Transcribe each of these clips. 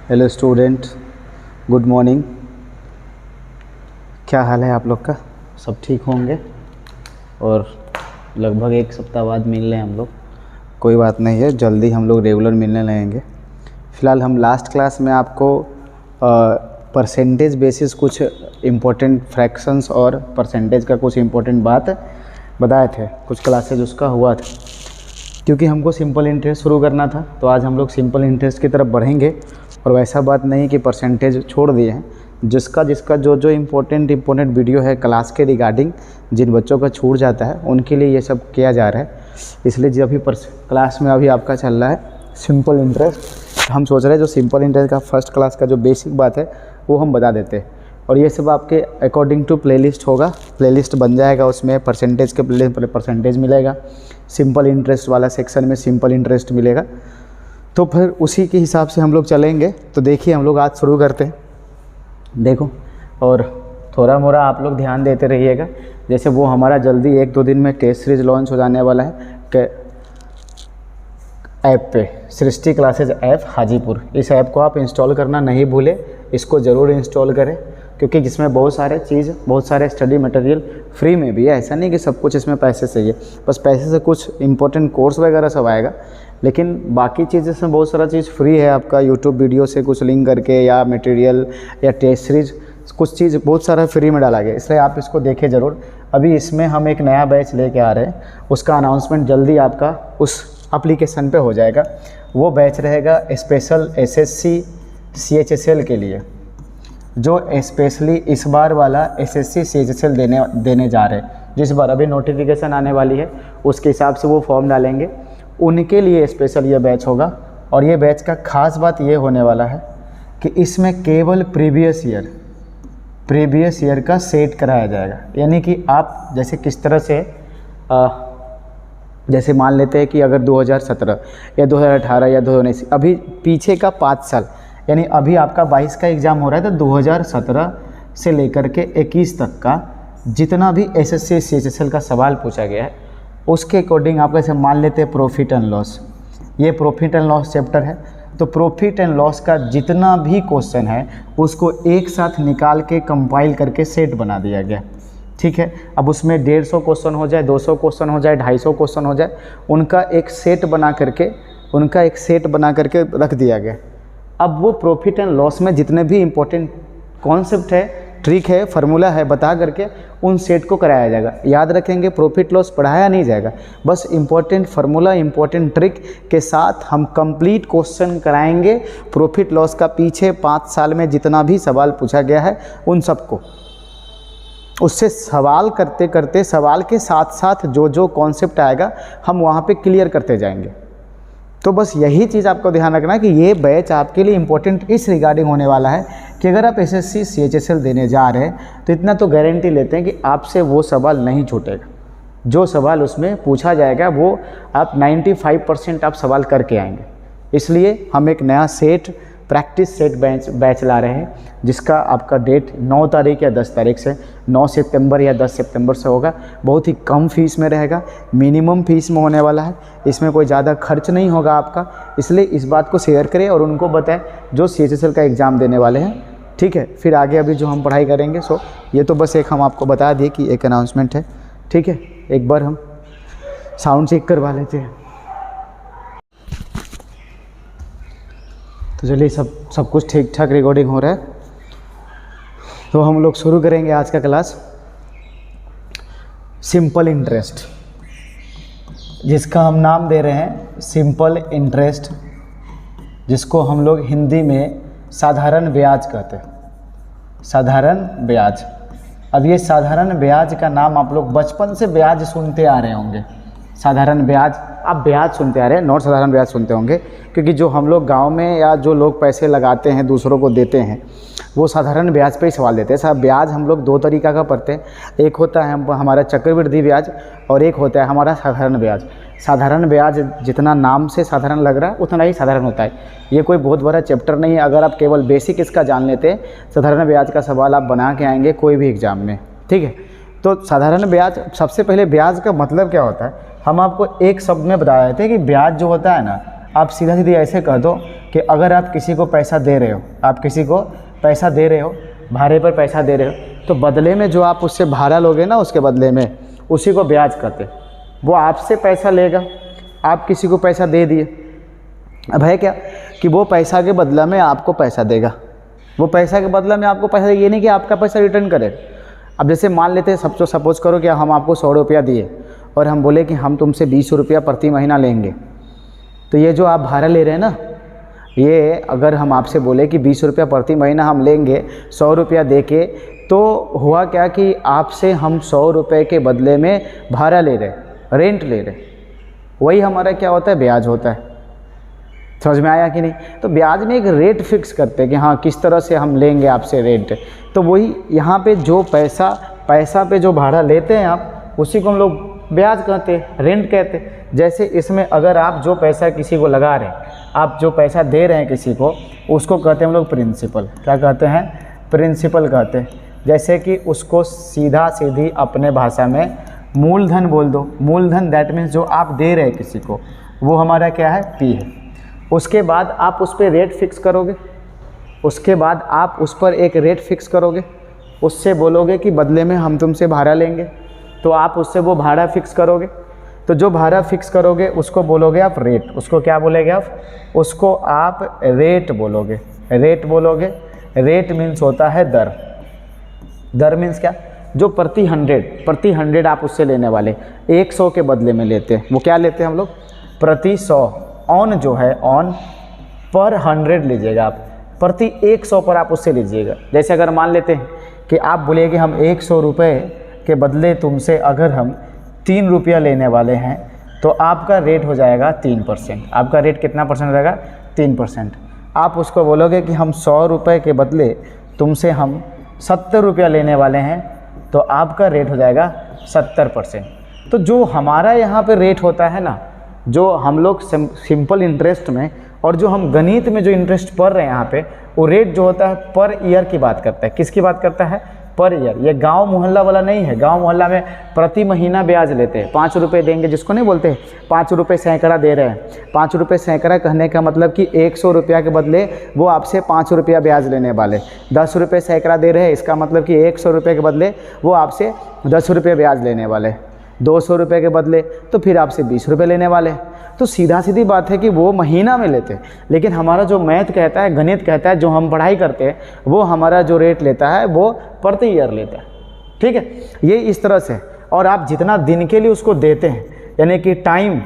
Hello student, good morning. क्या हाल है आप लोग का? सब ठीक होंगे? और लगभग एक सप्ताह बाद मिल रहे हैं हम लोग। कोई बात नहीं है, जल्दी हम लोग रेगुलर मिलने लगेंगे। फ़िलहाल हम लास्ट क्लास में आपको परसेंटेज बेसिस कुछ इम्पोर्टेंट फ्रैक्शंस और परसेंटेज का कुछ इम्पोर्टेंट बात बताए थे। कुछ क्लासेज उसका हुआ था। क्योंकि हमको सिंपल इंटरेस्ट शुरू करना था तो आज हम लोग सिंपल इंटरेस्ट की तरफ बढ़ेंगे। और वैसा बात नहीं कि परसेंटेज छोड़ दिए हैं। जिसका जो इम्पोर्टेंट वीडियो है क्लास के रिगार्डिंग, जिन बच्चों का छूट जाता है उनके लिए ये सब किया जा रहा है। इसलिए जो अभी क्लास में अभी आपका चल रहा है सिंपल इंटरेस्ट, हम सोच रहे हैं जो सिंपल इंटरेस्ट का फर्स्ट क्लास का जो बेसिक बात है वो हम बता देते हैं। और ये सब आपके अकॉर्डिंग टू प्लेलिस्ट होगा, प्लेलिस्ट बन जाएगा। उसमें परसेंटेज के प्लेलिस्ट परसेंटेज मिलेगा, सिंपल इंटरेस्ट वाला सेक्शन में सिंपल इंटरेस्ट मिलेगा। तो फिर उसी के हिसाब से हम लोग चलेंगे। तो देखिए हम लोग आज शुरू करते हैं। देखो, और थोड़ा मोड़ा आप लोग ध्यान देते रहिएगा। जैसे वो हमारा जल्दी 1-2 दिन में टेस्ट सीरीज लॉन्च हो जाने वाला है ऐप पे, सृष्टि क्लासेज ऐप हाजीपुर। इस ऐप को आप इंस्टॉल करना नहीं भूलें, इसको ज़रूर इंस्टॉल करें। क्योंकि जिसमें बहुत सारे स्टडी मटेरियल फ्री में भी है। ऐसा नहीं कि सब कुछ इसमें पैसे से ही है, बस पैसे से कुछ इंपॉर्टेंट कोर्स वगैरह सब आएगा। लेकिन बाकी चीज़ इसमें बहुत सारा चीज़ फ्री है। आपका यूट्यूब वीडियो से कुछ लिंक करके या मटेरियल या टेस्ट सीरीज कुछ चीज़ बहुत सारा फ्री में डाला गया, इसलिए आप इसको देखें ज़रूर। अभी इसमें हम एक नया बैच लेके आ रहे हैं, उसका अनाउंसमेंट जल्दी आपका उस एप्लीकेशन पे हो जाएगा। वो बैच रहेगा स्पेशल SSC CHSL के लिए, जो स्पेशली इस बार वाला SSC CHSL देने जा रहे हैं। जिस बार अभी नोटिफिकेशन आने वाली है उसके हिसाब से वो फॉर्म डालेंगे, उनके लिए स्पेशल ये बैच होगा। और ये बैच का ख़ास बात ये होने वाला है कि इसमें केवल प्रीवियस ईयर का सेट कराया जाएगा। यानी कि आप जैसे किस तरह से जैसे मान लेते हैं कि अगर 2017 या 2018 या 2019 अभी पीछे का 5 साल, यानी अभी आपका 22 का एग्ज़ाम हो रहा है तो 2017 से लेकर के 21 तक का जितना भी SSC CHSL का सवाल पूछा गया है उसके अकॉर्डिंग आप कैसे मान लेते हैं प्रॉफिट एंड लॉस। ये प्रॉफिट एंड लॉस चैप्टर है, तो प्रॉफिट एंड लॉस का जितना भी क्वेश्चन है उसको एक साथ निकाल के कंपाइल करके सेट बना दिया गया। ठीक है, अब उसमें 150 क्वेश्चन हो जाए, 200 क्वेश्चन हो जाए, 250 क्वेश्चन हो जाए, उनका एक सेट बना करके रख दिया गया। अब वो प्रॉफिट एंड लॉस में जितने भी इम्पोर्टेंट कॉन्सेप्ट है, ट्रिक है, फार्मूला है, बता करके उन सेट को कराया जाएगा। याद रखेंगे, प्रॉफिट लॉस पढ़ाया नहीं जाएगा, बस इम्पोर्टेंट फार्मूला, इम्पोर्टेंट ट्रिक के साथ हम कंप्लीट क्वेश्चन कराएंगे। प्रॉफिट लॉस का पीछे 5 साल में जितना भी सवाल पूछा गया है उन सबको, उससे सवाल करते करते सवाल के साथ साथ जो कॉन्सेप्ट आएगा हम वहाँ पे क्लियर करते जाएंगे। तो बस यही चीज़ आपको ध्यान रखना है कि ये बैच आपके लिए इम्पोर्टेंट इस रिगार्डिंग होने वाला है कि अगर आप SSC CHSL देने जा रहे हैं तो इतना तो गारंटी लेते हैं कि आपसे वो सवाल नहीं छूटेगा। जो सवाल उसमें पूछा जाएगा वो आप 95% आप सवाल करके आएंगे। इसलिए हम एक नया प्रैक्टिस सेट बैच ला रहे हैं, जिसका आपका डेट 9 तारीख या 10 तारीख से 9 सितंबर या 10 सितंबर से होगा। बहुत ही कम फीस में रहेगा, मिनिमम फीस में होने वाला है। इसमें कोई ज़्यादा खर्च नहीं होगा आपका, इसलिए इस बात को शेयर करें और उनको बताएं जो CHSL का एग्ज़ाम देने वाले हैं। ठीक है, फिर आगे अभी जो हम पढ़ाई करेंगे। सो ये तो बस एक हम आपको बता दिए कि एक अनाउंसमेंट है। ठीक है, एक बार हम साउंड चेक करवा लेते हैं। तो चलिए, सब कुछ ठीक ठाक रिकॉर्डिंग हो रहा है, तो हम लोग शुरू करेंगे आज का क्लास। सिंपल इंटरेस्ट, जिसका हम नाम दे रहे हैं सिंपल इंटरेस्ट, जिसको हम लोग हिंदी में साधारण ब्याज कहते हैं। साधारण ब्याज। अब ये साधारण ब्याज का नाम आप लोग बचपन से ब्याज सुनते आ रहे होंगे। साधारण ब्याज, आप ब्याज सुनते आ रहे हैं, नॉट साधारण ब्याज सुनते होंगे। क्योंकि जो हम लोग गांव में या जो लोग पैसे लगाते हैं दूसरों को देते हैं वो साधारण ब्याज पे ही सवाल देते हैं। साहब, ब्याज हम लोग 2 तरीक़ा का पढ़ते हैं। एक होता है हमारा चक्रवृद्धि ब्याज और एक होता है हमारा साधारण ब्याज। साधारण ब्याज जितना नाम से साधारण लग रहा है उतना ही साधारण होता है। ये कोई बहुत बड़ा चैप्टर नहीं है। अगर आप केवल बेसिक इसका जान लेते हैं, साधारण ब्याज का सवाल आप बना के आएंगे कोई भी एग्ज़ाम में। ठीक है, तो साधारण ब्याज, सबसे पहले ब्याज का मतलब क्या होता है हम आपको एक शब्द में बता रहे थे कि ब्याज जो होता है ना, आप सीधा सीधी ऐसे कह दो कि अगर आप किसी को पैसा दे रहे हो, आप किसी को पैसा दे रहे हो, भाड़े पर पैसा दे रहे हो, तो बदले में जो आप उससे भाड़ा लोगे ना, उसके बदले में उसी को ब्याज कहते। वो आपसे पैसा लेगा, आप किसी को पैसा दे दिए, अब है क्या कि वो पैसा के बदला में आपको पैसा देगा, वो पैसा के बदला में आपको पैसा, ये नहीं कि आपका पैसा रिटर्न करे। अब जैसे मान लेते हैं, सब सपोज करो कि हम आपको 100 रुपया दिए और हम बोले कि हम तुमसे 20 रुपया प्रति महीना लेंगे, तो ये जो आप भाड़ा ले रहे हैं ना, ये अगर हम आपसे बोले कि 20 रुपया प्रति महीना हम लेंगे 100 रुपया दे के, तो हुआ क्या कि आपसे हम 100 रुपये के बदले में भाड़ा ले रहे, रेंट ले रहे, वही हमारा क्या होता है, ब्याज होता है। समझ में आया कि नहीं? तो ब्याज में एक रेट फिक्स करते हैं कि हाँ किस तरह से हम लेंगे आपसे रेंट, तो वही यहाँ पे जो पैसा पे जो भाड़ा लेते हैं आप, उसी को हम लोग ब्याज कहते हैं, रेंट कहते हैं। जैसे इसमें अगर आप जो पैसा किसी को लगा रहे हैं, आप जो पैसा दे रहे हैं किसी को, उसको कहते हैं हम लोग प्रिंसिपल। क्या कहते हैं? प्रिंसिपल कहते हैं। जैसे कि उसको सीधा सीधी अपने भाषा में मूलधन बोल दो। मूलधन दैट मीन्स जो आप दे रहे हैं किसी को, वो हमारा क्या है, पी है। उसके बाद आप उस पर रेट फिक्स करोगे, उसके बाद आप उस पर एक रेट फिक्स करोगे, उससे बोलोगे कि बदले में हम तुमसे भाड़ा लेंगे, तो आप उससे वो भाड़ा फिक्स करोगे। तो जो भाड़ा फिक्स करोगे उसको बोलोगे आप रेट। उसको क्या बोलेंगे आप? उसको आप रेट बोलोगे। रेट बोलोगे। रेट मीन्स होता है दर। दर मीन्स क्या? जो प्रति 100 आप उससे लेने वाले 100 के बदले में लेते हैं, वो क्या लेते हैं हम लोग? प्रति 100। ऑन जो है, ऑन पर 100 लीजिएगा आप, प्रति 100 पर आप उससे लीजिएगा। जैसे अगर मान लेते हैं कि आप बोलिए कि हम 100 रुपये के बदले तुमसे अगर हम 3 रुपया लेने वाले हैं, तो आपका रेट हो जाएगा 3%। आपका रेट कितना परसेंट हो जाएगा? 3%। आप उसको बोलोगे कि हम 100 रुपये के बदले तुमसे हम 70 रुपया लेने वाले हैं, तो आपका रेट हो जाएगा 70%। तो जो हमारा यहाँ पे रेट होता है ना, जो हम लोग सिंपल इंटरेस्ट में और जो हम गणित में जो इंटरेस्ट पढ़ रहे हैं यहाँ पे, वो रेट जो होता है पर ईयर की बात करता है। किसकी बात करता है? Per year. ये गांव मोहल्ला वाला नहीं है। गांव मोहल्ला में प्रति महीना ब्याज लेते हैं। 5 रुपये देंगे, जिसको नहीं बोलते 5 रुपये सैकड़ा दे रहे हैं। 5 रुपये सैकड़ा कहने का मतलब कि 100 रुपया के बदले वो आपसे 5 रुपया ब्याज लेने वाले। 10 रुपये सैकड़ा दे रहे हैं, इसका मतलब कि 100 रुपये के बदले वो आपसे 10 रुपये ब्याज लेने वाले। 200 रुपये के बदले तो फिर आपसे 20 रुपये लेने वाले। तो सीधा सीधी बात है कि वो महीना में लेते हैं। लेकिन हमारा जो मैथ कहता है, गणित कहता है, जो हम पढ़ाई करते हैं, वो हमारा जो रेट लेता है वो प्रति ईयर लेता है। ठीक है, ये इस तरह से। और आप जितना दिन के लिए उसको देते हैं, यानी कि टाइम,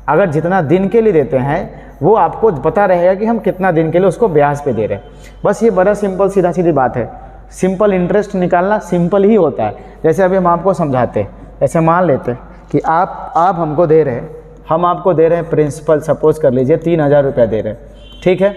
अगर जितना दिन के लिए देते हैं, वो आपको पता रहेगा कि हम कितना दिन के लिए उसको ब्याज पे दे रहे हैं। बस ये बड़ा सिंपल सीधा सीधी बात है। सिंपल इंटरेस्ट निकालना सिंपल ही होता है। जैसे अभी हम आपको समझाते हैं, ऐसे मान लेते हैं कि आप हमको दे रहे हैं, हम आपको दे रहे हैं प्रिंसिपल, सपोज कर लीजिए 3000 रुपया दे रहे हैं, ठीक है।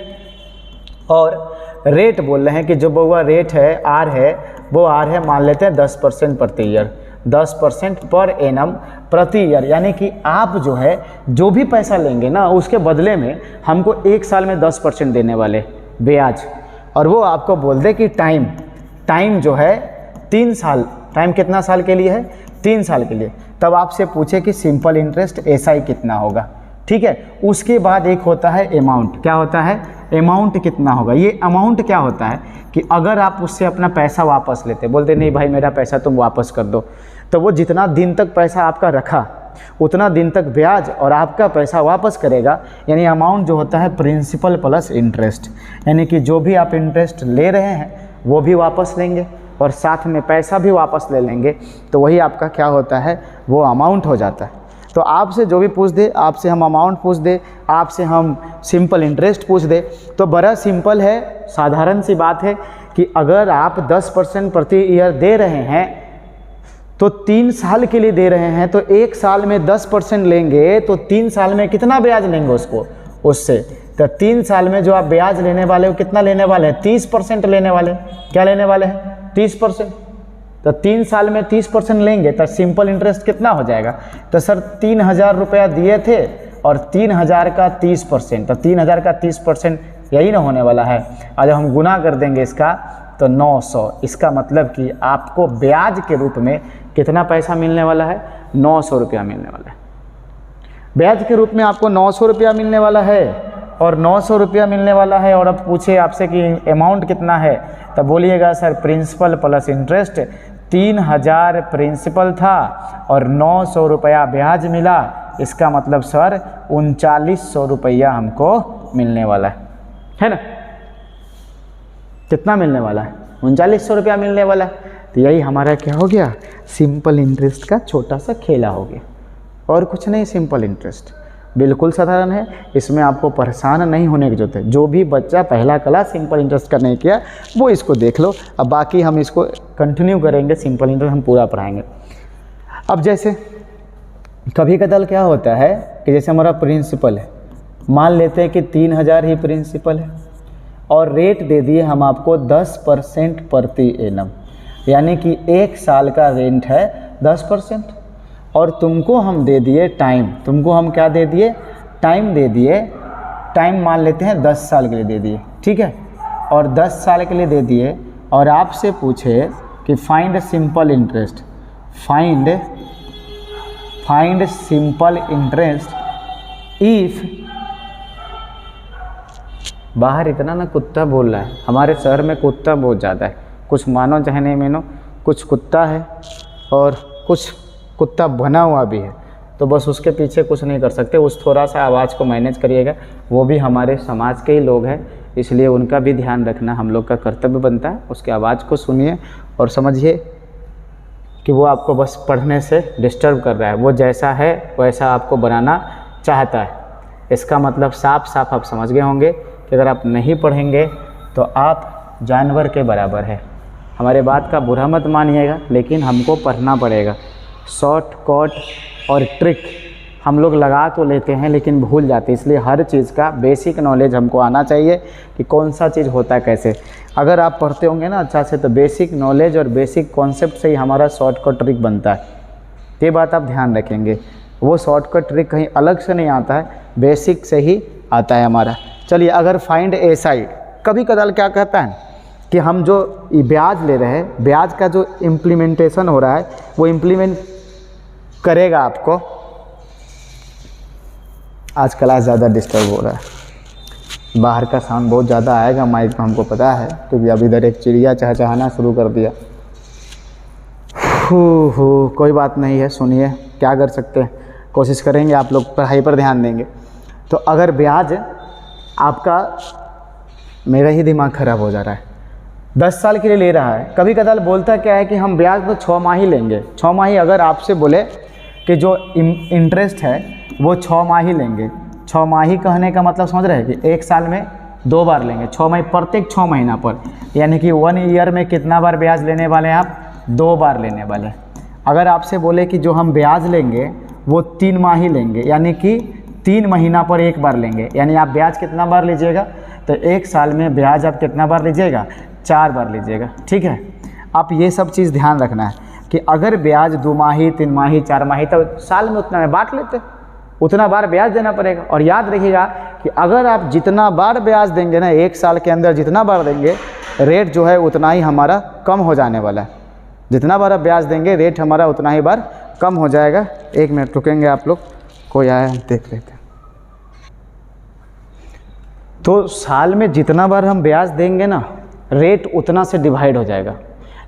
और रेट बोल रहे हैं कि जो वो रेट है, आर है, वो आर है, मान लेते हैं 10% प्रति ईयर, 10% पर एनम प्रति ईयर। यानी कि आप जो है, जो भी पैसा लेंगे ना, उसके बदले में हमको 1 साल में 10% देने वाले ब्याज। और वो आपको बोल दे कि टाइम जो है 3 साल, टाइम कितना साल के लिए है? 3 साल के लिए। तब आपसे पूछे कि सिंपल इंटरेस्ट एसआई कितना होगा, ठीक है। उसके बाद एक होता है अमाउंट। क्या होता है? अमाउंट कितना होगा। ये अमाउंट क्या होता है कि अगर आप उससे अपना पैसा वापस लेते, बोलते नहीं भाई मेरा पैसा तुम वापस कर दो, तो वो जितना दिन तक पैसा आपका रखा, उतना दिन तक ब्याज और आपका पैसा वापस करेगा। यानी अमाउंट जो होता है प्रिंसिपल प्लस इंटरेस्ट, यानी कि जो भी आप इंटरेस्ट ले रहे हैं वो भी वापस लेंगे और साथ में पैसा भी वापस ले लेंगे, तो वही आपका क्या होता है? वो अमाउंट हो जाता है। तो आपसे जो भी पूछ दे, आपसे हम अमाउंट पूछ दे, आपसे हम सिंपल इंटरेस्ट पूछ दे, तो बड़ा सिंपल है, साधारण सी बात है कि अगर आप 10% प्रति ईयर दे रहे हैं, तो 3 साल के लिए दे रहे हैं, तो 1 साल में 10% लेंगे, तो 3 साल में कितना ब्याज लेंगे उससे? तो 3 साल में जो आप ब्याज लेने वाले हो, कितना लेने वाले हैं? 30% लेने वाले। क्या लेने वाले हैं? 30%। तो 3 साल में 30% लेंगे तो सिंपल इंटरेस्ट कितना हो जाएगा? तो सर 3000 रुपया दिए थे और 3000 का 30%, तो 3000 का 30% यही ना होने वाला है। और जब हम गुना कर देंगे इसका तो 900। इसका मतलब कि आपको ब्याज के रूप में कितना पैसा मिलने वाला है? 900 रुपया मिलने वाला है। ब्याज के रूप में आपको 900 रुपया मिलने वाला है। और 900 रुपया मिलने वाला है, और अब पूछे आपसे कि अमाउंट कितना है, तब बोलिएगा sir principal plus interest 3000 principal था और 900 रुपया ब्याज मिला, इसका मतलब सर 3900 रुपया हमको मिलने वाला है ना। कितना मिलने वाला है? 3900 रुपया मिलने वाला है। तो यही हमारा क्या हो गया, सिंपल इंटरेस्ट का छोटा सा खेला हो गया, और कुछ नहीं। सिंपल इंटरेस्ट बिल्कुल साधारण है, इसमें आपको परेशान नहीं होने की जरूरत है। जो भी बच्चा पहला क्लास सिंपल इंटरेस्ट का नहीं किया वो इसको देख लो, अब बाकी हम इसको कंटिन्यू करेंगे, सिंपल इंटरेस्ट हम पूरा पढ़ाएंगे। अब जैसे कभी कदाल क्या होता है कि जैसे हमारा प्रिंसिपल है, मान लेते हैं कि 3000 ही प्रिंसिपल है और रेट दे दिए हम आपको 10% प्रति एनम, यानी कि 1 साल का रेंट है 10%, और तुमको हम दे दिए टाइम, तुमको हम क्या दे दिए, टाइम दे दिए। टाइम मान लेते हैं 10 साल के लिए दे दिए, ठीक है, और 10 साल के लिए दे दिए, और आपसे पूछे कि find simple interest, find simple interest if, बाहर इतना ना कुत्ता बोल रहा है, हमारे शहर में कुत्ता बहुत ज़्यादा है, कुछ मानो चाहे नहीं मानो, कुछ कुत्ता है और कुछ कुत्ता बना हुआ भी है, तो बस उसके पीछे कुछ नहीं कर सकते। उस थोड़ा सा आवाज़ को मैनेज करिएगा, वो भी हमारे समाज के ही लोग हैं, इसलिए उनका भी ध्यान रखना हम लोग का कर्तव्य बनता है। उसके आवाज़ को सुनिए और समझिए कि वो आपको बस पढ़ने से डिस्टर्ब कर रहा है, वो जैसा है वैसा आपको बनाना चाहता है। इसका मतलब साफ साफ आप समझ गए होंगे कि अगर आप नहीं पढ़ेंगे तो आप जानवर के बराबर है। हमारे बात का बुरा मत मानिएगा, लेकिन हमको पढ़ना पड़ेगा। शॉर्टकट और ट्रिक हम लोग लगा तो लेते हैं लेकिन भूल जाते हैं, इसलिए हर चीज़ का बेसिक नॉलेज हमको आना चाहिए कि कौन सा चीज़ होता है कैसे। अगर आप पढ़ते होंगे ना अच्छा से, तो बेसिक नॉलेज और बेसिक कॉन्सेप्ट से ही हमारा शॉर्टकट ट्रिक बनता है। ये बात आप ध्यान रखेंगे, वो शॉर्टकट ट्रिक कहीं अलग से नहीं आता है, बेसिक से ही आता है हमारा। चलिए, अगर फाइंड एसआई, कभी कदाल क्या कहता है कि हम जो ब्याज ले रहे हैं, ब्याज का जो इम्प्लीमेंटेशन हो रहा है वो इम्प्लीमेंट करेगा आपको। आज क्लास ज़्यादा डिस्टर्ब हो रहा है, बाहर का साउंड बहुत ज़्यादा आएगा माइक में, हमको पता है, क्योंकि अब इधर एक चिड़िया चहचहाना शुरू कर दिया। कोई बात नहीं है, सुनिए, क्या कर सकते हैं, कोशिश करेंगे, आप लोग पढ़ाई पर ध्यान देंगे। तो अगर ब्याज आपका, मेरा ही दिमाग ख़राब हो जा रहा है, 10 साल के लिए ले रहा है, कभी कदाल बोलता क्या है कि हम ब्याज तो 6 माही लेंगे। 6 माही, अगर आपसे बोले कि जो इंटरेस्ट है वो 6 माही लेंगे, 6 माही कहने का मतलब समझ रहे हैं कि 1 साल में 2 बार लेंगे, 6 माही, प्रत्येक 6 महीना पर, यानी कि 1 ईयर में कितना बार ब्याज लेने वाले हैं आप, 2 बार लेने वाले हैं। अगर आपसे बोले कि जो हम ब्याज लेंगे वो 3 माही लेंगे, यानी कि 3 महीना पर 1 बार लेंगे, यानी आप ब्याज कितना बार लीजिएगा, तो 1 साल में ब्याज आप कितना बार लीजिएगा, 4 बार लीजिएगा, ठीक है। आप ये सब चीज़ ध्यान रखना है कि अगर ब्याज 2 माही, 3 माही, 4 माही, तो साल में उतना में बांट लेते, उतना बार ब्याज देना पड़ेगा। और याद रखिएगा कि अगर आप जितना बार ब्याज देंगे ना, 1 साल के अंदर जितना बार देंगे, रेट जो है उतना ही हमारा कम हो जाने वाला है। जितना बार आप ब्याज देंगे, रेट हमारा उतना ही बार कम हो जाएगा। 1 मिनट रुकेंगे, आप लोग, कोई आया, हम देख लेते हैं। तो साल में जितना बार हम ब्याज देंगे ना, रेट उतना से डिवाइड हो जाएगा।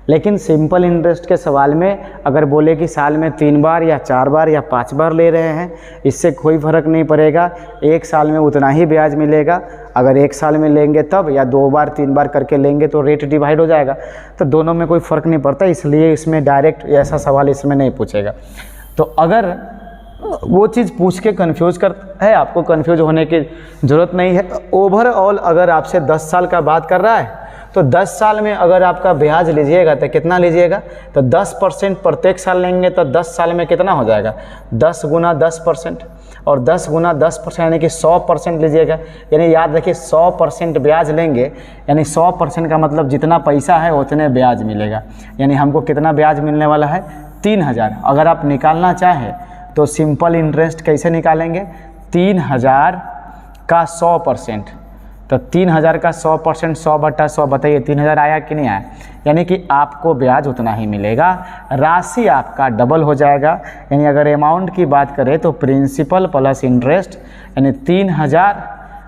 लेकिन सिंपल इंटरेस्ट के सवाल में अगर बोले कि साल में 3 बार या 4 बार या 5 बार ले रहे हैं, इससे कोई फ़र्क नहीं पड़ेगा, 1 साल में उतना ही ब्याज मिलेगा। अगर 1 साल में लेंगे तब, या 2 बार 3 बार करके लेंगे तो रेट डिवाइड हो जाएगा। तो दोनों में कोई फ़र्क नहीं पड़ता, इसलिए इसमें डायरेक्ट ऐसा सवाल इसमें नहीं पूछेगा। तो अगर वो चीज़ पूछ के कन्फ्यूज़ करता है, आपको कन्फ्यूज होने की ज़रूरत नहीं है। ओवरऑल अगर आपसे 10 साल का बात कर रहा है, तो 10 साल में अगर आपका ब्याज लीजिएगा तो कितना लीजिएगा, तो 10% प्रत्येक साल लेंगे, तो 10 साल में कितना हो जाएगा, 10 गुना 10%, और 10 गुना 10% यानी कि 100% लीजिएगा। यानी याद रखिए 100% ब्याज लेंगे, यानी 100% का मतलब जितना पैसा है उतने ब्याज मिलेगा। यानी हमको कितना ब्याज मिलने वाला है, 3000। अगर आप निकालना चाहें तो सिंपल इंटरेस्ट कैसे निकालेंगे, 3000 का 100%, तो 3000 का 100%, 100/100, बताइए 3000 आया कि नहीं आया। यानी कि आपको ब्याज उतना ही मिलेगा, राशि आपका डबल हो जाएगा। यानी अगर अमाउंट की बात करें तो प्रिंसिपल प्लस इंटरेस्ट, यानी 3000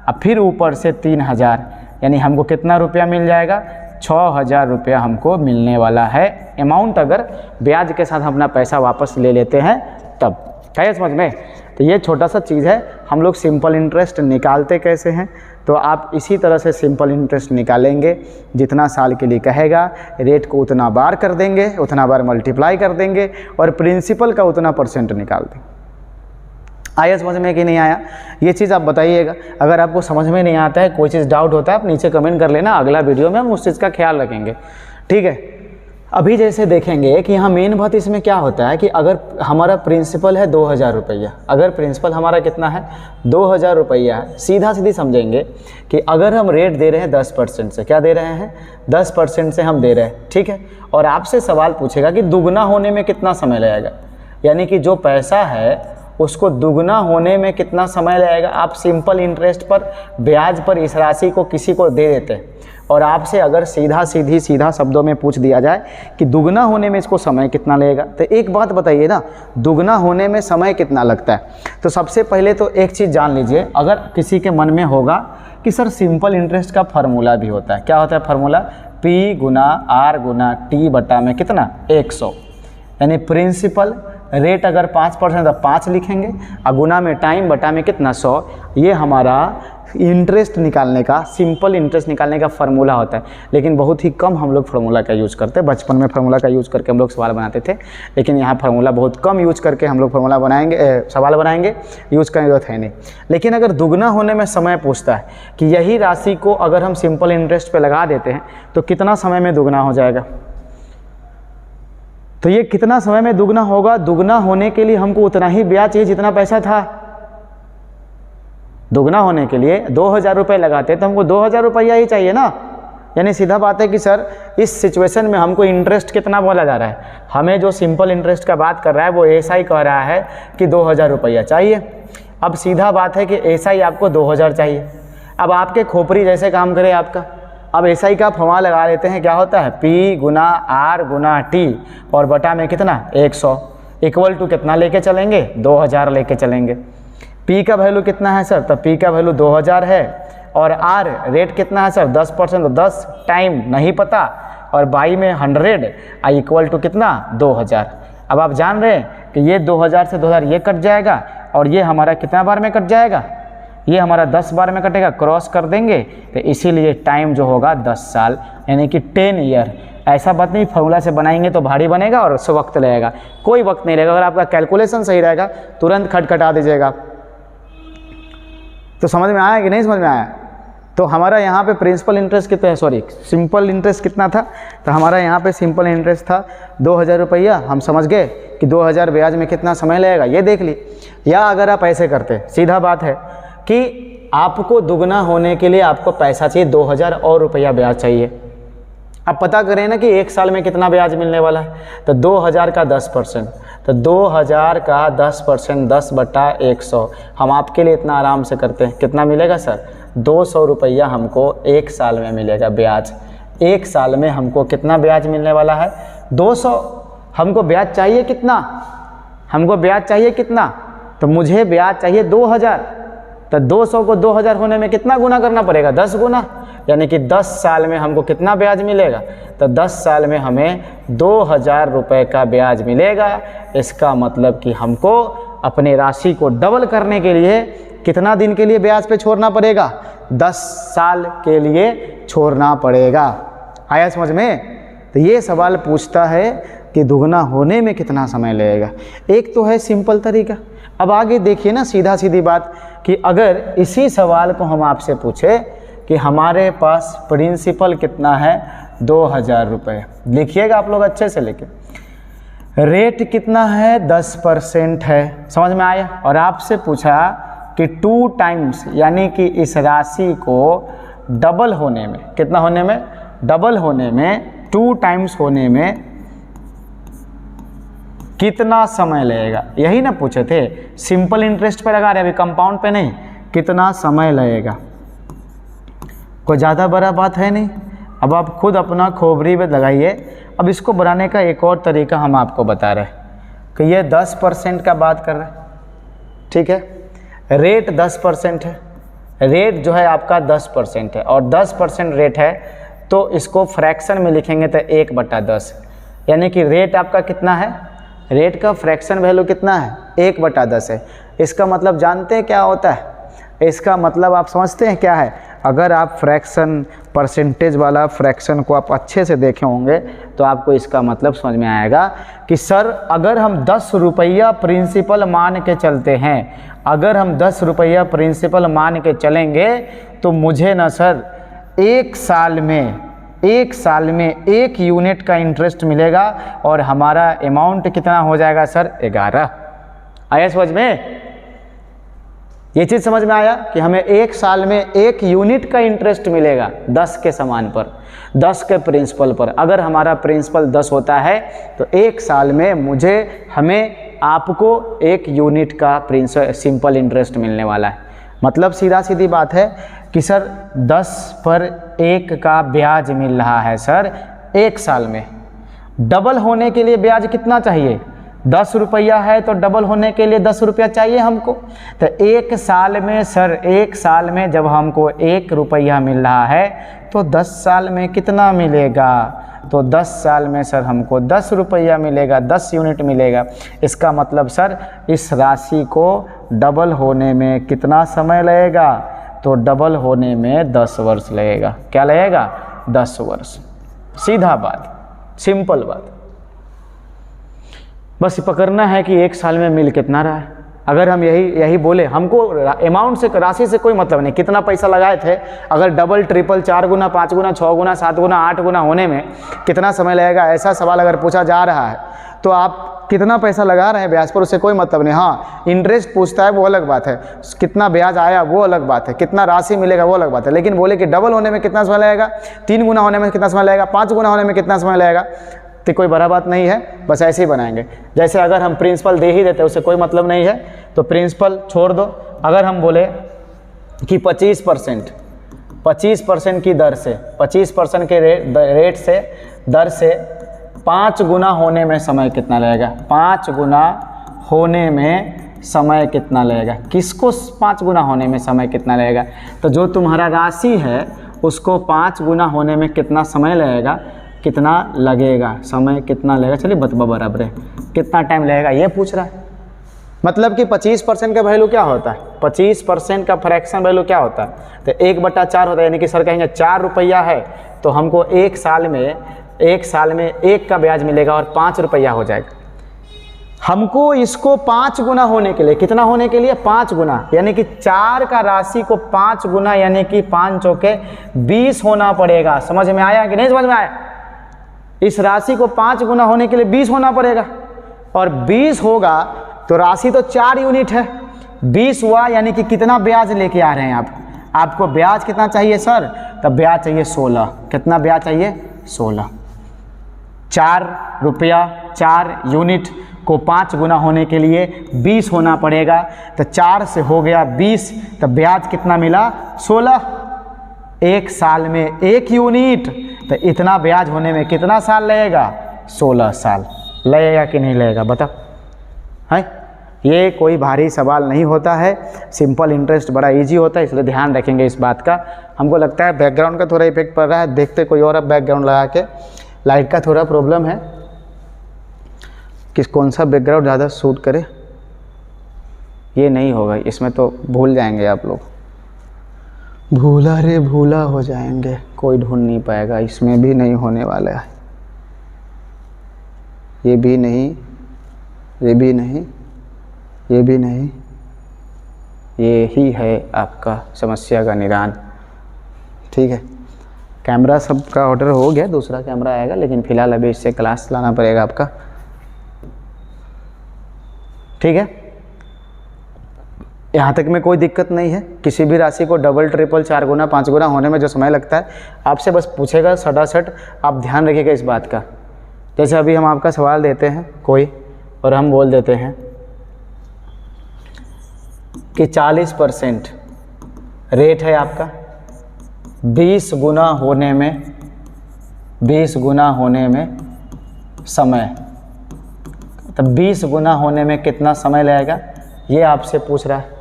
अब फिर ऊपर से 3000, यानी हमको कितना रुपया मिल जाएगा, 6000 रुपया हमको मिलने वाला है अमाउंट, अगर ब्याज के साथ हम अपना पैसा वापस ले लेते हैं तब। क्या है समझ में? तो ये छोटा सा चीज़ है। हम लोग सिंपल इंटरेस्ट निकालते कैसे हैं, तो आप इसी तरह से सिंपल इंटरेस्ट निकालेंगे। जितना साल के लिए कहेगा रेट को उतना बार कर देंगे, उतना बार मल्टीप्लाई कर देंगे और प्रिंसिपल का उतना परसेंट निकाल देंगे। आया समझ में कि नहीं आया, ये चीज़ आप बताइएगा। अगर आपको समझ में नहीं आता है, कोई चीज़ डाउट होता है, आप नीचे कमेंट कर लेना, अगला वीडियो में हम उस चीज़ का ख्याल रखेंगे। ठीक है, अभी जैसे देखेंगे कि यहाँ मेन बात इसमें क्या होता है कि अगर हमारा प्रिंसिपल है 2000 रुपया, अगर प्रिंसिपल हमारा कितना है 2000 रुपया है, सीधा सीधी समझेंगे कि अगर हम रेट दे रहे हैं 10% से, क्या दे रहे हैं 10% से हम दे रहे हैं, ठीक है, और आपसे सवाल पूछेगा कि दुगना होने में कितना समय लगेगा, यानी कि जो पैसा है उसको दुगना होने में कितना समय लगेगा। आप सिंपल इंटरेस्ट पर, ब्याज पर इस राशि को किसी को दे देते हैं और आपसे अगर सीधा शब्दों में पूछ दिया जाए कि दुगना होने में इसको समय कितना लगेगा, तो एक बात बताइए ना, दुगना होने में समय कितना लगता है। तो सबसे पहले तो एक चीज़ जान लीजिए, अगर किसी के मन में होगा कि सर सिंपल इंटरेस्ट का फार्मूला भी होता है, क्या होता है फार्मूला, P गुना R गुना T बटा में कितना 100, यानी प्रिंसिपल रेट अगर 5% तो 5 लिखेंगे और गुना में टाइम बटा में कितना 100। ये हमारा इंटरेस्ट निकालने का, सिंपल इंटरेस्ट निकालने का फार्मूला होता है। लेकिन बहुत ही कम हम लोग फार्मूला का यूज़ करते हैं। बचपन में फार्मूला का यूज़ करके हम लोग सवाल बनाते थे, लेकिन यहाँ फार्मूला बहुत कम यूज़ करके हम लोग फार्मूला बनाएंगे, सवाल बनाएंगे, यूज़ करने की जरूरत है नहीं। लेकिन अगर दुगना होने में समय पूछता है कि यही राशि को अगर हम सिंपल इंटरेस्ट पर लगा देते हैं तो कितना समय में दुगना हो जाएगा, तो ये कितना समय में दुगना होगा। दुगना होने के लिए हमको उतना ही ब्याज चाहिए जितना पैसा था। दुगना होने के लिए 2000 रुपये लगाते तो हमको 2000 रुपया ही चाहिए ना। यानी सीधा बात है कि सर इस सिचुएशन में हमको इंटरेस्ट कितना बोला जा रहा है, हमें जो सिंपल इंटरेस्ट का बात कर रहा है वो ऐसा ही कह रहा है कि 2000 रुपया चाहिए। अब सीधा बात है कि ऐसा ही आपको 2000 चाहिए। अब आपके खोपड़ी जैसे काम करे आपका, अब ऐसा ही का फॉर्मूला लगा लेते हैं, क्या होता है P गुना R गुना T और बटा में कितना 100 इक्वल टू कितना लेके चलेंगे 2000 लेके चलेंगे। P का वैल्यू कितना है सर, तो P का वैल्यू 2000 है और R रेट कितना है सर 10%, तो 10 टाइम नहीं पता और बाई में 100 इक्वल टू कितना 2000। अब आप जान रहे हैं कि ये 2000 से 2000 ये कट जाएगा और ये हमारा कितना बार में कट जाएगा, ये हमारा 10 बार में कटेगा, क्रॉस कर देंगे तो इसीलिए टाइम जो होगा 10 साल यानी कि 10 ईयर। ऐसा बात नहीं फार्मूला से बनाएंगे तो भारी बनेगा और उससे वक्त लगेगा, कोई वक्त नहीं लगेगा। अगर आपका कैलकुलेशन सही रहेगा तुरंत खटखटा दीजिएगा। तो समझ में आया कि नहीं समझ में आया। तो हमारा यहाँ पे प्रिंसिपल इंटरेस्ट कितना है, सॉरी सिंपल इंटरेस्ट कितना था, तो हमारा यहाँ पे सिंपल इंटरेस्ट था 2000 रुपया। हम समझ गए कि 2000 ब्याज में कितना समय लगेगा, ये देख ली। या अगर आप ऐसे करते, सीधा बात है कि आपको दुगना होने के लिए आपको पैसा चाहिए 2000 और रुपया ब्याज चाहिए। अब पता करें ना कि एक साल में कितना ब्याज मिलने वाला है, तो 2000 का 10%, तो 2000 का 10% 10 बटा 100 हम आपके लिए इतना आराम से करते हैं। कितना मिलेगा सर 200 रुपया हमको एक साल में मिलेगा ब्याज। एक साल में हमको कितना ब्याज मिलने वाला है 200। हमको ब्याज चाहिए कितना, हमको ब्याज चाहिए कितना, तो मुझे ब्याज चाहिए 2000। तो 200 को 2000 होने में कितना गुना करना पड़ेगा 10 गुना, यानी कि 10 साल में हमको कितना ब्याज मिलेगा, तो 10 साल में हमें 2000 रुपये का ब्याज मिलेगा। इसका मतलब कि हमको अपने राशि को डबल करने के लिए कितना दिन के लिए ब्याज पे छोड़ना पड़ेगा, 10 साल के लिए छोड़ना पड़ेगा। आया समझ में। तो ये सवाल पूछता है कि दुगना होने में कितना समय लगेगा। एक तो है सिंपल तरीका। अब आगे देखिए ना, सीधा सीधी बात कि अगर इसी सवाल को हम आपसे पूछे कि हमारे पास प्रिंसिपल कितना है 2000 रुपये, लिखिएगा आप लोग अच्छे से लेके, रेट कितना है 10% है, समझ में आया, और आपसे पूछा कि 2 टाइम्स यानी कि इस राशि को डबल होने में, कितना होने में, डबल होने में, 2 टाइम्स होने में कितना समय लगेगा, यही ना पूछे थे। सिंपल इंटरेस्ट पे लगा रहे, अभी कंपाउंड पे नहीं, कितना समय लगेगा। कोई ज़्यादा बड़ा बात है नहीं। अब आप खुद अपना खोपड़ी पे लगाइए। अब इसको बनाने का एक और तरीका हम आपको बता रहे हैं कि ये 10% का बात कर रहे हैं, ठीक है, रेट 10% है, रेट जो है आपका 10% है और 10% रेट है तो इसको फ्रैक्शन में लिखेंगे तो 1/10, यानी कि रेट आपका कितना है, रेट का फ्रैक्शन वैल्यू कितना है 1/10 है। इसका मतलब जानते हैं क्या होता है, इसका मतलब आप समझते हैं क्या है। अगर आप फ्रैक्शन परसेंटेज वाला फ्रैक्शन को आप अच्छे से देखे होंगे तो आपको इसका मतलब समझ में आएगा कि सर अगर हम 10 रुपया प्रिंसिपल मान के चलते हैं, अगर हम 10 रुपया प्रिंसिपल मान के चलेंगे तो मुझे ना सर 1 साल में 1 यूनिट का इंटरेस्ट मिलेगा और हमारा अमाउंट कितना हो जाएगा सर 11। आया समझ में, ये चीज़ समझ में आया कि हमें 1 साल में 1 यूनिट का इंटरेस्ट मिलेगा 10 के समान पर, 10 के प्रिंसिपल पर। अगर हमारा प्रिंसिपल 10 होता है तो 1 साल में हमें आपको 1 यूनिट का सिंपल इंटरेस्ट मिलने वाला है। मतलब सीधा सीधी बात है कि सर 10 पर 1 का ब्याज मिल रहा है सर 1 साल में। डबल होने के लिए ब्याज कितना चाहिए, 10 रुपया है तो डबल होने के लिए 10 रुपया चाहिए हमको। तो 1 साल में सर 1 साल में जब हमको 1 रुपया मिल रहा है तो 10 साल में कितना मिलेगा, तो 10 साल में सर हमको 10 रुपया मिलेगा, 10 यूनिट मिलेगा। इसका मतलब सर इस राशि को डबल होने में कितना समय लगेगा, तो डबल होने में 10 वर्ष लगेगा। क्या लगेगा, 10 वर्ष। सीधा बात, सिंपल बात। बस पकड़ना है कि 1 साल में मिल कितना रहा है। अगर हम यही बोले, हमको अमाउंट से, राशि से कोई मतलब नहीं, कितना पैसा लगाए थे, अगर डबल ट्रिपल 4 गुना 5 गुना 6 गुना 7 गुना 8 गुना होने में कितना समय लगेगा, ऐसा सवाल अगर पूछा जा रहा है तो आप कितना पैसा लगा रहे हैं ब्याज पर, उससे कोई मतलब नहीं। हाँ, इंटरेस्ट पूछता है वो अलग बात है, कितना ब्याज आया वो अलग बात है, कितना राशि मिलेगा वो अलग बात है। लेकिन बोले कि डबल होने में कितना समय लगेगा, 3 गुना होने में कितना समय लगेगा, 5 गुना होने में कितना समय लगेगा, तो कोई बड़ा बात नहीं है। बस ऐसे ही बनाएंगे। जैसे अगर हम प्रिंसिपल दे ही देते हैं उससे कोई मतलब नहीं है, तो प्रिंसिपल छोड़ दो। अगर हम बोले कि 25% की दर से, 25% के रेट से दर से 5 गुना होने में समय कितना लगेगा, 5 गुना होने में समय कितना लगेगा। किसको 5 गुना होने में समय कितना लगेगा, तो जो तुम्हारा राशि है उसको 5 गुना होने में कितना समय लगेगा, कितना लगेगा, समय कितना लगेगा, चलिए बतबा बराबर है, कितना टाइम लगेगा ये पूछ रहा है। मतलब कि 25% का वैल्यू क्या होता है, 25% का फ्रैक्शन वैल्यू क्या होता है, तो 1/4 होता है। यानी कि सर कहेंगे 4 रुपया है तो हमको 1 साल में 1 का ब्याज मिलेगा और 5 रुपया हो जाएगा। हमको इसको 5 गुना होने के लिए, कितना होने के लिए, 5 गुना, यानी कि 4 का राशि को 5 गुना, यानी कि 5 चौके 20 होना पड़ेगा। समझ में आया कि नहीं समझ में आया। इस राशि को 5 गुना होने के लिए 20 होना पड़ेगा, और 20 होगा तो राशि तो 4 यूनिट है, 20 हुआ यानी कि कितना ब्याज लेके आ रहे हैं आप, आपको ब्याज कितना चाहिए सर, तब ब्याज चाहिए 16। कितना ब्याज चाहिए, 16। 4 रुपया 4 यूनिट को 5 गुना होने के लिए 20 होना पड़ेगा, तो 4 से हो गया 20, तो ब्याज कितना मिला, 16। 1 साल में 1 यूनिट, तो इतना ब्याज होने में कितना साल लगेगा, 16 साल लगेगा कि नहीं लगेगा, बताओ। है, ये कोई भारी सवाल नहीं होता है, सिंपल इंटरेस्ट बड़ा इजी होता है, इसलिए ध्यान रखेंगे इस बात का। हमको लगता है बैकग्राउंड का थोड़ा इफेक्ट पड़ रहा है, देखते कोई और अब बैकग्राउंड लगा के। लाइट का थोड़ा प्रॉब्लम है, कौन सा बैकग्राउंड ज़्यादा सूट करे, ये नहीं होगा इसमें, तो भूल जाएंगे आप लोग, भूला रे भूला हो जाएंगे, कोई ढूंढ नहीं पाएगा। इसमें भी नहीं होने वाला है, ये भी नहीं, ये भी नहीं, ये भी नहीं, ये ही है आपका समस्या का निदान। ठीक है, कैमरा सबका ऑर्डर हो गया, दूसरा कैमरा आएगा, लेकिन फ़िलहाल अभी इससे क्लास लाना पड़ेगा आपका। ठीक है, यहाँ तक में कोई दिक्कत नहीं है। किसी भी राशि को डबल ट्रिपल 4 गुना 5 गुना होने में जो समय लगता है, आपसे बस पूछेगा सटासट, आप ध्यान रखिएगा इस बात का। जैसे अभी हम आपका सवाल देते हैं कोई, और हम बोल देते हैं कि 40% रेट है आपका, 20 गुना होने में, 20 गुना होने में समय, तब 20 गुना होने में कितना समय लगेगा, ये आपसे पूछ रहा है।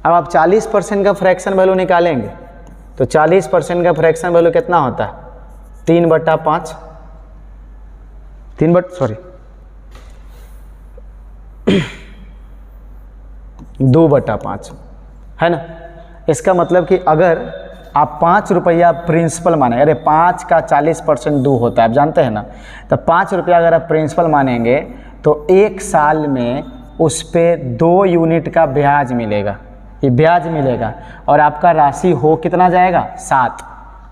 अब आप 40% का फ्रैक्शन वैल्यू निकालेंगे तो 40% का फ्रैक्शन वैल्यू कितना होता है? 3/5 2/5 है ना। इसका मतलब कि अगर आप 5 रुपया प्रिंसिपल माने, अरे 5 का 40% 2 होता है, आप जानते हैं ना, तो 5 रुपया अगर आप प्रिंसिपल मानेंगे तो 1 साल में उस पर 2 यूनिट का ब्याज मिलेगा, ये ब्याज मिलेगा, और आपका राशि हो कितना जाएगा? 7।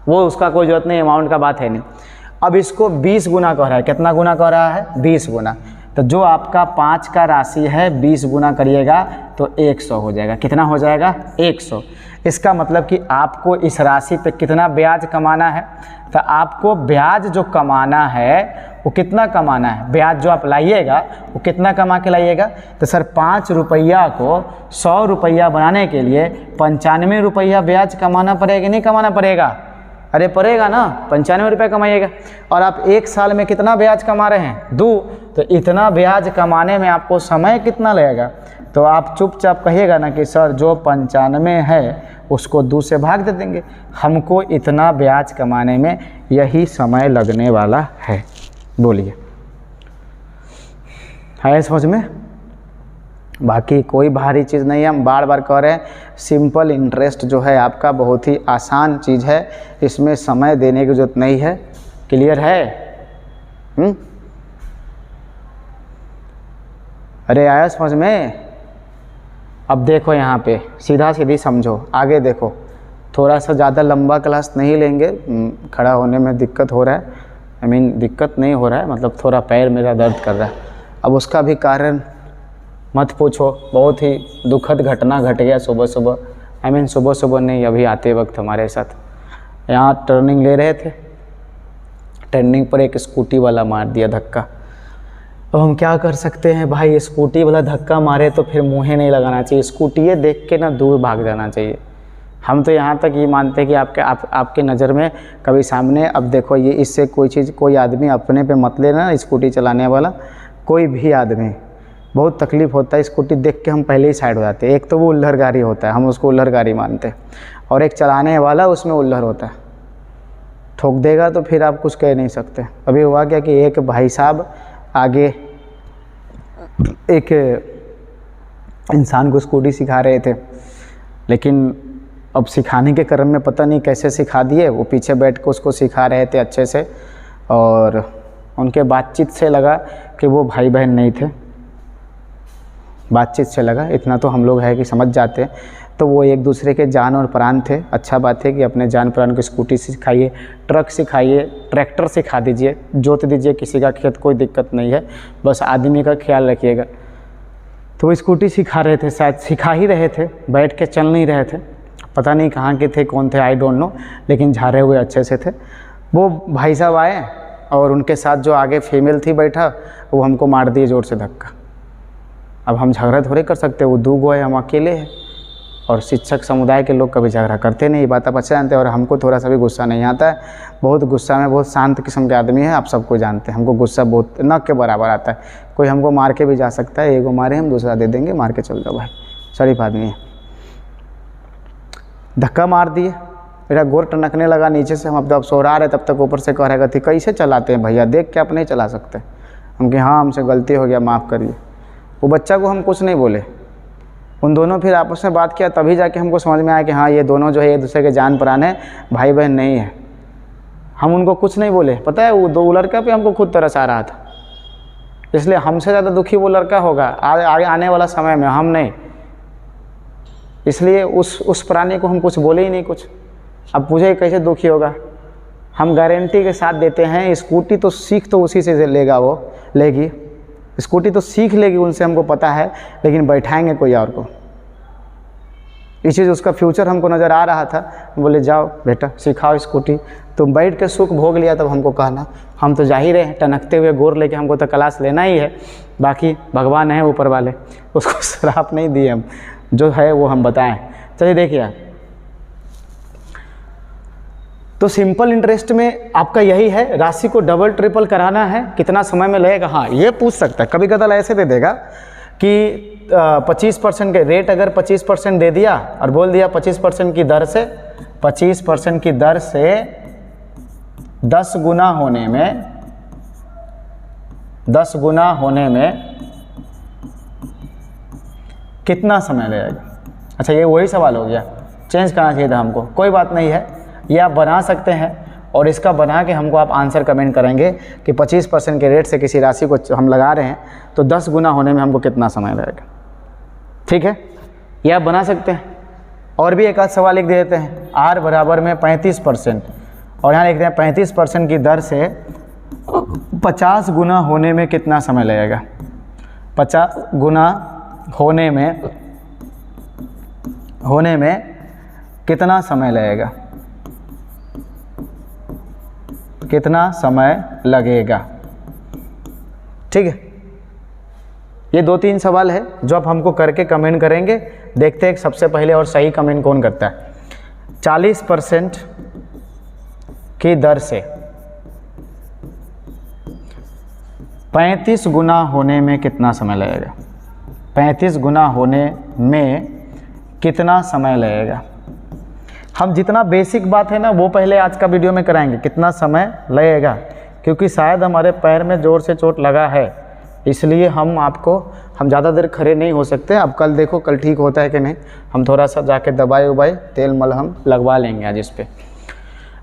वो उसका कोई जरूरत नहीं, अमाउंट का बात है नहीं। अब इसको 20 गुना कह रहा है, कितना गुना कह रहा है? 20 गुना। तो जो आपका 5 का राशि है 20 गुना करिएगा तो 100 हो जाएगा। कितना हो जाएगा? 100। इसका मतलब कि आपको इस राशि पे कितना ब्याज कमाना है? तो आपको ब्याज जो कमाना है वो कितना कमाना है? ब्याज जो आप लाइएगा वो कितना कमा के लाइएगा? तो सर 5 रुपया को 100 रुपया बनाने के लिए 95 रुपया ब्याज कमाना पड़ेगा, नहीं कमाना पड़ेगा? अरे पड़ेगा ना, 95 रुपये कमाइएगा। और आप 1 साल में कितना ब्याज कमा रहे हैं? 2। तो इतना ब्याज कमाने में आपको समय कितना लगेगा? तो आप चुपचाप कहिएगा ना कि सर जो 95 है उसको 2 से भाग दे देंगे, हमको इतना ब्याज कमाने में यही समय लगने वाला है। बोलिए, है समझ में? बाकी कोई भारी चीज़ नहीं है, हम बार बार कह रहे हैं सिंपल इंटरेस्ट जो है आपका बहुत ही आसान चीज़ है, इसमें समय देने की जरूरत नहीं है। क्लियर है? अरे आया समझ में? अब देखो यहाँ पे सीधा सीधी समझो, आगे देखो। थोड़ा सा ज़्यादा लंबा क्लास नहीं लेंगे, खड़ा होने में दिक्कत हो रहा है, दिक्कत नहीं हो रहा है, मतलब थोड़ा पैर मेरा दर्द कर रहा है। अब उसका भी कारण मत पूछो, बहुत ही दुखद घटना घट गया सुबह सुबह, सुबह सुबह नहीं, अभी आते वक्त हमारे साथ। यहाँ टर्निंग ले रहे थे, टर्निंग पर एक स्कूटी वाला मार दिया धक्का। अब हम क्या कर सकते हैं भाई, स्कूटी वाला धक्का मारे तो फिर मुँह नहीं लगाना चाहिए, स्कूटी देख के ना दूर भाग जाना चाहिए। हम तो यहाँ तक ये मानते हैं कि आपके नज़र में कभी सामने, अब देखो ये इससे कोई आदमी अपने पे मत लेना, स्कूटी चलाने वाला कोई भी आदमी, बहुत तकलीफ़ होता है, स्कूटी देख के हम पहले ही साइड हो जाते हैं। एक तो वो उल्लर गाड़ी होता है, हम उसको उल्लर गाड़ी मानते हैं, और एक चलाने वाला उसमें उल्लर होता है, ठोक देगा तो फिर आप कुछ कह नहीं सकते। अभी हुआ क्या कि एक भाई साहब आगे एक इंसान को स्कूटी सिखा रहे थे, लेकिन अब सिखाने के क्रम में पता नहीं कैसे सिखा दिए, वो पीछे बैठ के उसको सिखा रहे थे अच्छे से, और उनके बातचीत से लगा कि वो भाई बहन नहीं थे, बातचीत से लगा, इतना तो हम लोग है कि समझ जाते हैं, तो वो एक दूसरे के जान और प्राण थे। अच्छा बात है कि अपने जान प्राण को स्कूटी सिखाइए, ट्रक सिखाइए, ट्रैक्टर सिखा दीजिए, जोत दीजिए किसी का खेत, कोई दिक्कत नहीं है, बस आदमी का ख्याल रखिएगा। तो वो स्कूटी सिखा रहे थे, शायद सिखा ही रहे थे, बैठ के चल नहीं रहे थे, पता नहीं कहाँ के थे, कौन थे, आई डोंट नो, लेकिन झाड़े हुए अच्छे से थे। वो भाई साहब आए और उनके साथ जो आगे फीमेल थी बैठा, वो हमको मार दिए जोर से धक्का। अब हम झगड़ा थोड़े कर सकते, वो 2 गो है, हम अकेले हैं, और शिक्षक समुदाय के लोग कभी झगड़ा करते नहीं, ये बात आप अच्छे जानते हैं, और हमको थोड़ा सा भी गुस्सा नहीं आता है, बहुत गुस्सा में बहुत शांत किस्म के आदमी है, आप सबको जानते हैं, हमको गुस्सा बहुत न के बराबर आता है। कोई हमको मार के भी जा सकता है, एगो मारे हम दूसरा दे देंगे, मार के चल जाओ भाई, शरीफ आदमी है। धक्का मार दिए, मेरा गोर टनकने लगा नीचे से, हम अब सो रहा रहे, तब तक ऊपर से कह रहे थे कैसे चलाते हैं भैया, देख के आप नहीं चला सकते। हम कि हाँ हमसे गलती हो गया, माफ़ करिए। वो बच्चा को हम कुछ नहीं बोले, उन दोनों फिर आपस में बात किया, तभी जाके हमको समझ में आया कि हाँ ये दोनों जो है एक दूसरे के जान प्राण है, भाई बहन नहीं है। हम उनको कुछ नहीं बोले, पता है वो 2 लड़का पे हमको खुद तरस आ रहा था, इसलिए हमसे ज़्यादा दुखी वो लड़का होगा आगे आने वाला समय में, हम नहीं, इसलिए उस प्राणी को हम कुछ बोले ही नहीं कुछ। अब पूछे कैसे दुखी होगा, हम गारंटी के साथ देते हैं, स्कूटी तो सीख तो उसी से लेगा, वो लेगी स्कूटी तो सीख लेगी उनसे, हमको पता है, लेकिन बैठाएंगे कोई और को। ये चीज़ उसका फ्यूचर हमको नज़र आ रहा था, बोले जाओ बेटा सिखाओ स्कूटी, तुम बैठ के सुख भोग लिया तब हमको कहना, हम तो जा ही रहे हैं टनकते हुए गोर लेके, हमको तो क्लास लेना ही है, बाकी भगवान है ऊपर वाले, उसको श्राप नहीं दिए हम, जो है वो हम बताएं। चलिए देखिए, तो सिंपल इंटरेस्ट में आपका यही है, राशि को डबल ट्रिपल कराना है, कितना समय में लगेगा, हाँ ये पूछ सकता है, कभी कदाल ऐसे दे देगा कि 25% के रेट अगर 25% दे दिया और बोल दिया 25% की दर से 25% की दर से 10 गुना होने में कितना समय लगेगा। अच्छा, ये वही सवाल हो गया, चेंज करना चाहिए था हमको। कोई बात नहीं है, ये आप बना सकते हैं और इसका बना के हमको आप आंसर कमेंट करेंगे कि 25% के रेट से किसी राशि को हम लगा रहे हैं तो 10 गुना होने में हमको कितना समय लगेगा। ठीक है, ये आप बना सकते हैं। और भी एक आध सवाल लिख देते हैं, r बराबर में 35% और यहाँ लिखते हैं 35% की दर से 50 गुना होने में कितना समय लगेगा। 50 गुना होने में कितना समय लगेगा, कितना समय लगेगा। ठीक है, ये 2-3 सवाल है जो आप हमको करके कमेंट करेंगे। देखते हैं सबसे पहले और सही कमेंट कौन करता है। 40% की दर से 35 गुना होने में कितना समय लगेगा। 35 गुना होने में कितना समय लगेगा। हम जितना बेसिक बात है ना वो पहले आज का वीडियो में कराएंगे, कितना समय लगेगा, क्योंकि शायद हमारे पैर में ज़ोर से चोट लगा है, इसलिए हम ज़्यादा देर खड़े नहीं हो सकते। अब कल देखो कल ठीक होता है कि नहीं, हम थोड़ा सा जाके दवाई उबाई तेल मलहम लगवा लेंगे आज इस पर।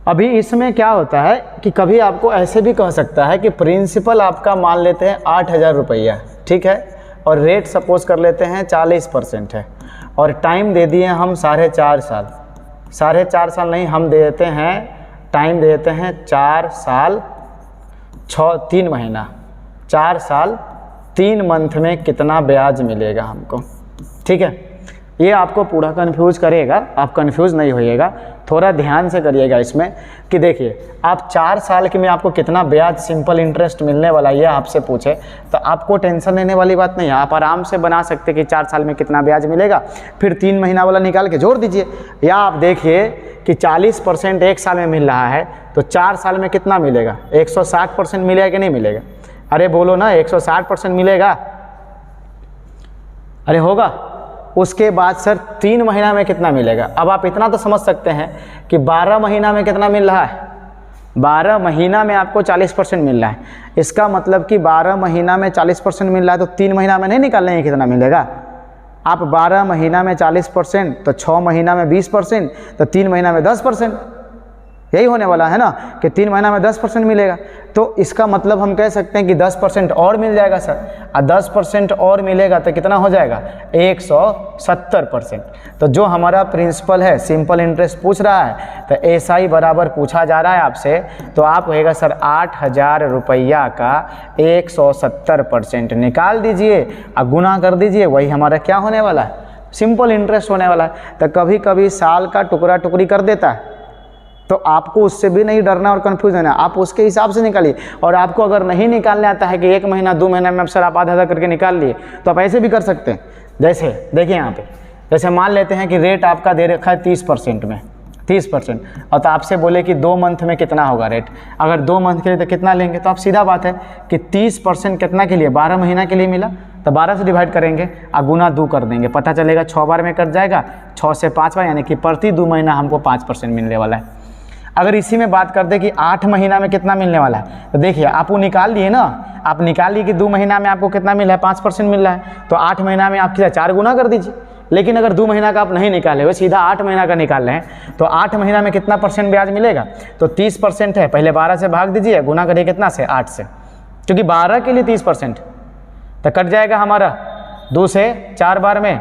अभी इसमें क्या होता है कि कभी आपको ऐसे भी कह सकता है कि प्रिंसिपल आपका मान लेते हैं 8,000 रुपया, ठीक है, और रेट सपोज कर लेते हैं 40% है, और टाइम दे दिए हम 4.5 साल। 4.5 साल नहीं, हम दे देते हैं टाइम दे देते हैं 4 साल 3 महीना। 4 साल 3 मंथ में कितना ब्याज मिलेगा हमको। ठीक है, ये आपको पूरा कंफ्यूज करेगा, आप कंफ्यूज नहीं होइएगा, थोड़ा ध्यान से करिएगा इसमें कि देखिए आप 4 साल के में आपको कितना ब्याज सिंपल इंटरेस्ट मिलने वाला ये आपसे पूछे तो आपको टेंशन लेने वाली बात नहीं है। आप आराम से बना सकते कि 4 साल में कितना ब्याज मिलेगा, फिर 3 महीना वाला निकाल के जोड़ दीजिए। या आप देखिए कि 40% 1 साल में मिल रहा है तो 4 साल में कितना मिलेगा, 160% मिलेगा कि नहीं मिलेगा। अरे बोलो ना, 160% मिलेगा, अरे होगा। उसके बाद सर 3 महीना में कितना मिलेगा। अब आप इतना तो समझ सकते हैं कि 12 महीना में कितना मिल रहा है। 12 महीना में आपको 40% मिल रहा है, इसका मतलब कि 12 महीना में 40% मिल रहा है तो 3 महीना में नहीं निकाल लेंगे कितना मिलेगा। आप 12 महीना में 40% तो 6 महीना में 20% तो 3 महीना में 10%, यही होने वाला है ना कि 3 महीना में 10% मिलेगा। तो इसका मतलब हम कह सकते हैं कि 10% और मिल जाएगा सर, और 10% और मिलेगा तो कितना हो जाएगा 170%। तो जो हमारा प्रिंसिपल है सिंपल इंटरेस्ट पूछ रहा है तो ऐसा ही बराबर पूछा जा रहा है आपसे, तो आप होएगा सर 8,000 रुपया का 170% निकाल दीजिए और गुना कर दीजिए, वही हमारा क्या होने वाला है, सिंपल इंटरेस्ट होने वाला है। तो कभी कभी साल का टुकड़ा टुकड़ी कर देता है, तो आपको उससे भी नहीं डरना और कंफ्यूज होना, आप उसके हिसाब से निकालिए। और आपको अगर नहीं निकालने आता है कि 1 महीना 2 महीना में अब सर आप आधा करके निकाल लिए, तो आप ऐसे भी कर सकते हैं। जैसे देखिए यहाँ पे, जैसे मान लेते हैं कि रेट आपका दे रखा है 30% में, 30%, और तो आपसे बोले कि 2 मंथ में कितना होगा रेट। अगर 2 मंथ के लिए तो कितना लेंगे, तो आप सीधा बात है कि 30% कितना के लिए, 12 महीना के लिए मिला तो 12 से डिवाइड करेंगे और गुना 2 कर देंगे, पता चलेगा 6 बार में कट जाएगा, 6 से 5 बार, यानी कि प्रति 2 महीना हमको 5% मिलने वाला है। अगर इसी में बात करते कि 8 महीना में कितना मिलने वाला है, तो देखिए आप वो निकाल लिए ना, आप निकाल लिए कि 2 महीना में आपको कितना मिल रहा है, 5% मिल रहा है, तो 8 महीना में आप 4 गुना कर दीजिए। लेकिन अगर 2 महीना का आप नहीं निकाले हुए, सीधा 8 महीना का निकाल रहे हैं, तो 8 महीना में कितना % ब्याज मिलेगा, तो 30% है, पहले 12 से भाग दीजिए, गुना करिए कितना से, 8 से, क्योंकि 12 के लिए 30%, तो कट जाएगा हमारा 2 से 4 बार में,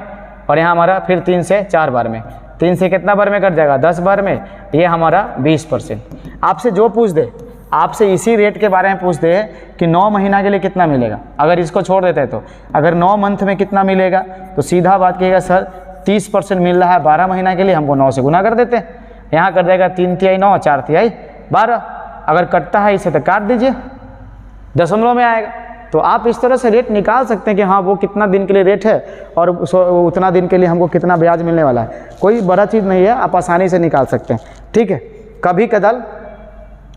और यहाँ हमारा फिर 3 से 4 बार में, 3 से कितना बार में कट जाएगा, 10 बार में, ये हमारा 20%। आपसे जो पूछ दे, आपसे इसी रेट के बारे में पूछ दे कि 9 महीना के लिए कितना मिलेगा, अगर इसको छोड़ देते हैं तो अगर 9 मंथ में कितना मिलेगा, तो सीधा बात कहिएगा सर 30% मिल रहा है 12 महीना के लिए, हमको 9 से गुना कर देते हैं, यहाँ कर जाएगा 3 तिहाई 9, 4 तिहाई 12, अगर कटता है इसे तो काट दीजिए, दशमलव में आएगा। तो आप इस तरह से रेट निकाल सकते हैं कि हाँ वो कितना दिन के लिए रेट है और उतना दिन के लिए हमको कितना ब्याज मिलने वाला है, कोई बड़ा चीज़ नहीं है, आप आसानी से निकाल सकते हैं। ठीक है, कभी कदाल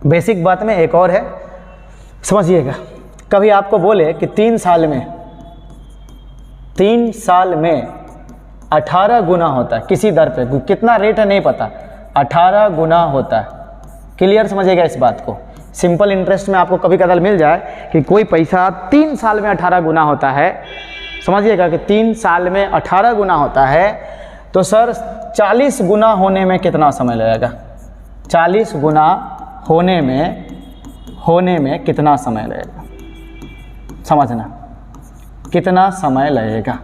बेसिक बात में एक और है, समझिएगा, कभी आपको बोले कि 3 साल में 3 साल में 18 गुना होता है किसी दर पे, कितना रेट है नहीं पता, 18 गुना होता है। क्लियर समझिएगा इस बात को। सिंपल इंटरेस्ट में आपको कभी कदार मिल जाए कि कोई पैसा 3 साल में 18 गुना होता है, समझिएगा कि 3 साल में 18 गुना होता है, तो सर 40 गुना होने में कितना समय लगेगा? 40 गुना होने में कितना समय लगेगा? समझना कितना समय लगेगा।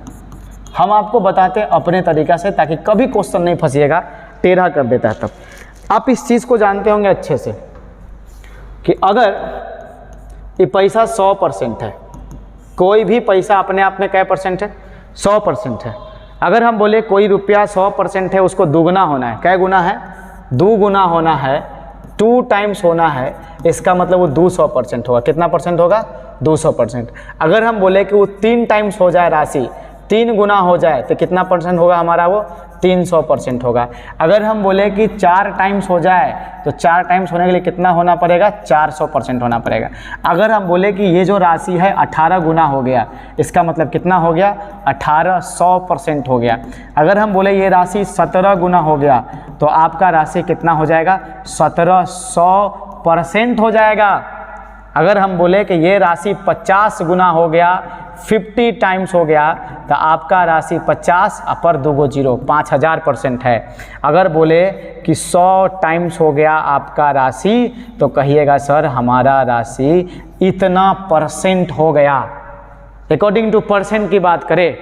हम आपको बताते हैं अपने तरीक़ा से, ताकि कभी क्वेश्चन नहीं फंसिएगा, टेढ़ा कर देता है। तब आप इस चीज़ को जानते होंगे अच्छे से कि अगर ये पैसा 100% है, कोई भी पैसा अपने आप में क्या परसेंट है? 100% है। अगर हम बोले कोई रुपया 100% है, उसको दुगना होना है, क्या गुना है? 2 गुना होना है, 2 टाइम्स होना है, इसका मतलब वो 200% होगा। कितना परसेंट होगा? 200%। अगर हम बोले कि वो 3 टाइम्स हो जाए, राशि 3 गुना हो जाए, तो कितना परसेंट होगा हमारा? वो 300% होगा। अगर हम बोले कि 4 टाइम्स हो जाए, तो 4 टाइम्स होने के लिए कितना होना पड़ेगा? 400% होना पड़ेगा। अगर हम बोले कि ये जो राशि है 18 गुना हो गया, इसका मतलब कितना हो गया? 1800% हो गया। अगर हम बोले ये राशि 17 गुना हो गया, तो आपका राशि कितना हो जाएगा? 1700% हो जाएगा। अगर हम बोले कि ये राशि 50 गुना हो गया, 50 टाइम्स हो गया, तो आपका राशि 50 अपर 2 0 5000% है। अगर बोले कि 100 टाइम्स हो गया आपका राशि, तो कहिएगा सर हमारा राशि इतना परसेंट हो गया। अकॉर्डिंग टू परसेंट की बात करें।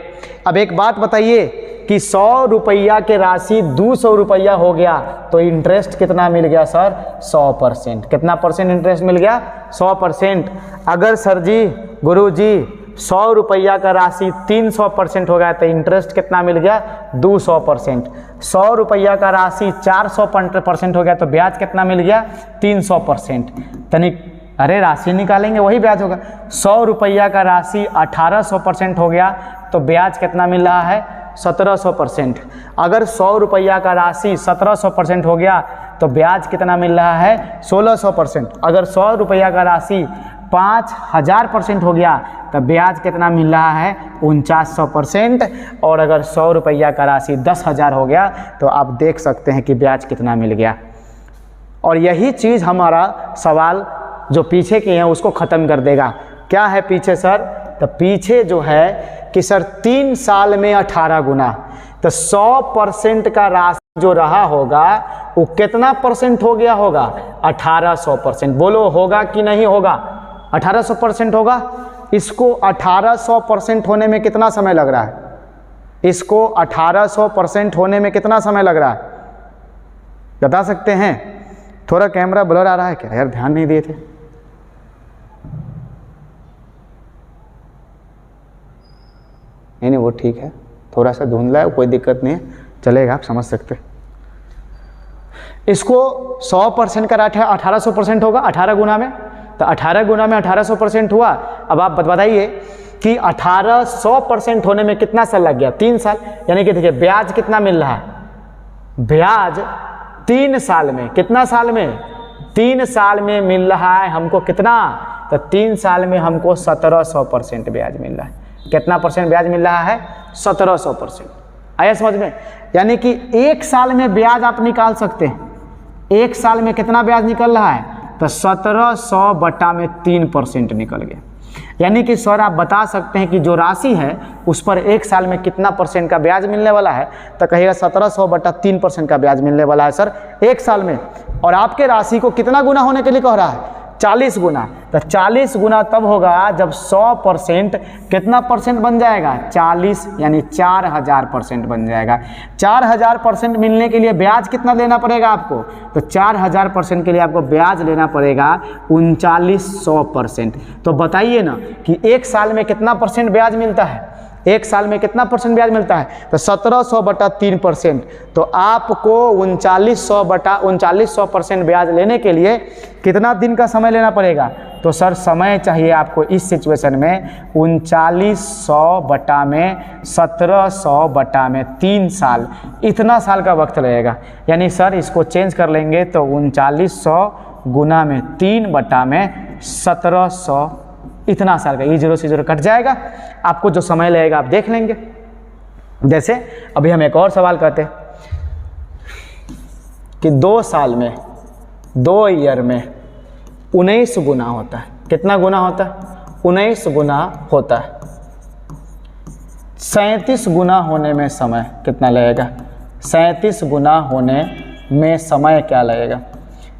अब एक बात बताइए कि 100 रुपया के राशि 200 रुपया हो गया, तो इंटरेस्ट कितना मिल गया सर? 100%। कितना परसेंट इंटरेस्ट मिल गया? 100%। अगर सर जी, गुरु जी, 100 रुपया का राशि 300% हो गया, तो इंटरेस्ट कितना मिल गया? 200%। 100 रुपया का राशि 400% हो गया, तो ब्याज कितना मिल गया? 300%। तनिक अरे राशि निकालेंगे वही ब्याज होगा। 100 रुपया का राशि 1800% हो गया, तो ब्याज कितना मिल रहा है? 1700%। अगर 100 रुपया का राशि 1700% हो गया, तो ब्याज कितना मिल रहा है? 1600%। अगर 100 रुपया का राशि 5000% हो गया, तो ब्याज कितना मिल रहा है? 4900%। और अगर 100 रुपया का राशि 10,000 हो गया, तो आप देख सकते हैं कि ब्याज कितना मिल गया। और यही चीज़ हमारा सवाल जो पीछे के हैं उसको ख़त्म कर देगा। क्या है पीछे सर? तो पीछे जो है कि सर 3 साल में 18 गुना, तो 100% का राशि जो रहा होगा वो कितना परसेंट हो गया होगा? 1800%। बोलो होगा कि नहीं होगा? 1800% होगा। इसको 1800% होने में कितना समय लग रहा है? इसको 1800% होने में कितना समय लग रहा है? बता सकते हैं? थोड़ा कैमरा ब्लर आ रहा है क्या यार? ध्यान नहीं दिए थे। नहीं वो ठीक है, थोड़ा सा धुंधला है, कोई दिक्कत नहीं है, चलेगा, आप समझ सकते। इसको 100% का राशि 1800% होगा 18 गुना में, तो 18 गुना में 1800% हुआ। अब आप बताइए कि 1800% होने में कितना साल लग गया? 3 साल। यानी कि देखिए ब्याज कितना मिल रहा है? ब्याज 3 साल में, कितना साल में? 3 साल में मिल रहा है हमको कितना? तो 3 साल में हमको 1700% ब्याज मिल रहा है। कितना परसेंट ब्याज मिल रहा है? 1700%। आया समझ में? यानी कि 1 साल में ब्याज आप निकाल सकते हैं। 1 साल में कितना ब्याज निकल रहा है? तो 1700 बटा में 3% निकल गया। यानी कि सर आप बता सकते हैं कि जो राशि है उस पर 1 साल में कितना परसेंट का ब्याज मिलने वाला है? तो कहिएगा 1700 बटा 3% का ब्याज मिलने वाला है सर 1 साल में। और आपके राशि को कितना गुना होने के लिए कह रहा है? 40 गुना। तो 40 गुना तब होगा जब 100% कितना परसेंट बन जाएगा? 40, यानी 4000% बन जाएगा। 4000% मिलने के लिए ब्याज कितना लेना पड़ेगा आपको? तो 4000% के लिए आपको ब्याज लेना पड़ेगा 3900%। तो बताइए ना कि 1 साल में कितना परसेंट ब्याज मिलता है? 1 साल में कितना परसेंट ब्याज मिलता है? तो 1700 बटा 3%। तो आपको 3900% ब्याज लेने के लिए कितना दिन का समय लेना पड़ेगा? तो सर समय चाहिए आपको इस सिचुएशन में 3900 बटा में 1700 बटा में 3 साल, इतना साल का वक्त लगेगा। यानी सर इसको चेंज कर लेंगे तो 3900 गुना में 3 बटा में 1700, इतना साल का, E0 से 0 कट जाएगा, आपको जो समय लगेगा आप देख लेंगे। जैसे अभी हम एक और सवाल करते हैं कि 2 साल में, 2 ईयर में 19 गुना होता है। कितना गुना होता है? 19 गुना होता है। 37 गुना होने में समय कितना लगेगा? 37 गुना होने में समय क्या लगेगा?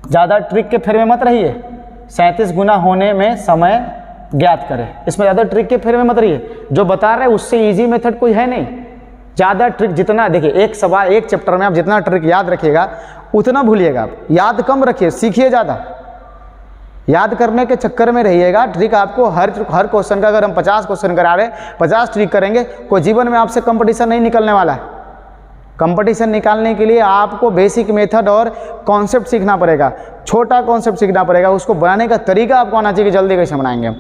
ज़्यादा ट्रिक के फेर में मत रहिए, 37 गुना होने में समय ज्ञात करें, इसमें ज़्यादा ट्रिक के फेर में मत रहिए। जो बता रहे हैं उससे इजी मेथड कोई है नहीं। ज़्यादा ट्रिक जितना, देखिए एक सवाल एक चैप्टर में आप जितना ट्रिक याद रखिएगा उतना भूलिएगा आप। याद कम रखिए, सीखिए ज़्यादा। याद करने के चक्कर में रहिएगा। ट्रिक आपको हर क्वेश्चन का, अगर हम 50 क्वेश्चन करा रहे 50 ट्रिक करेंगे, कोई जीवन में आपसे कंपटीशन नहीं निकलने वाला है। कंपटीशन निकालने के लिए आपको बेसिक मेथड और कॉन्सेप्ट सीखना पड़ेगा, छोटा कॉन्सेप्ट सीखना पड़ेगा, उसको बनाने का तरीका आपको आना चाहिए कि जल्दी कैसे बनाएंगे हम।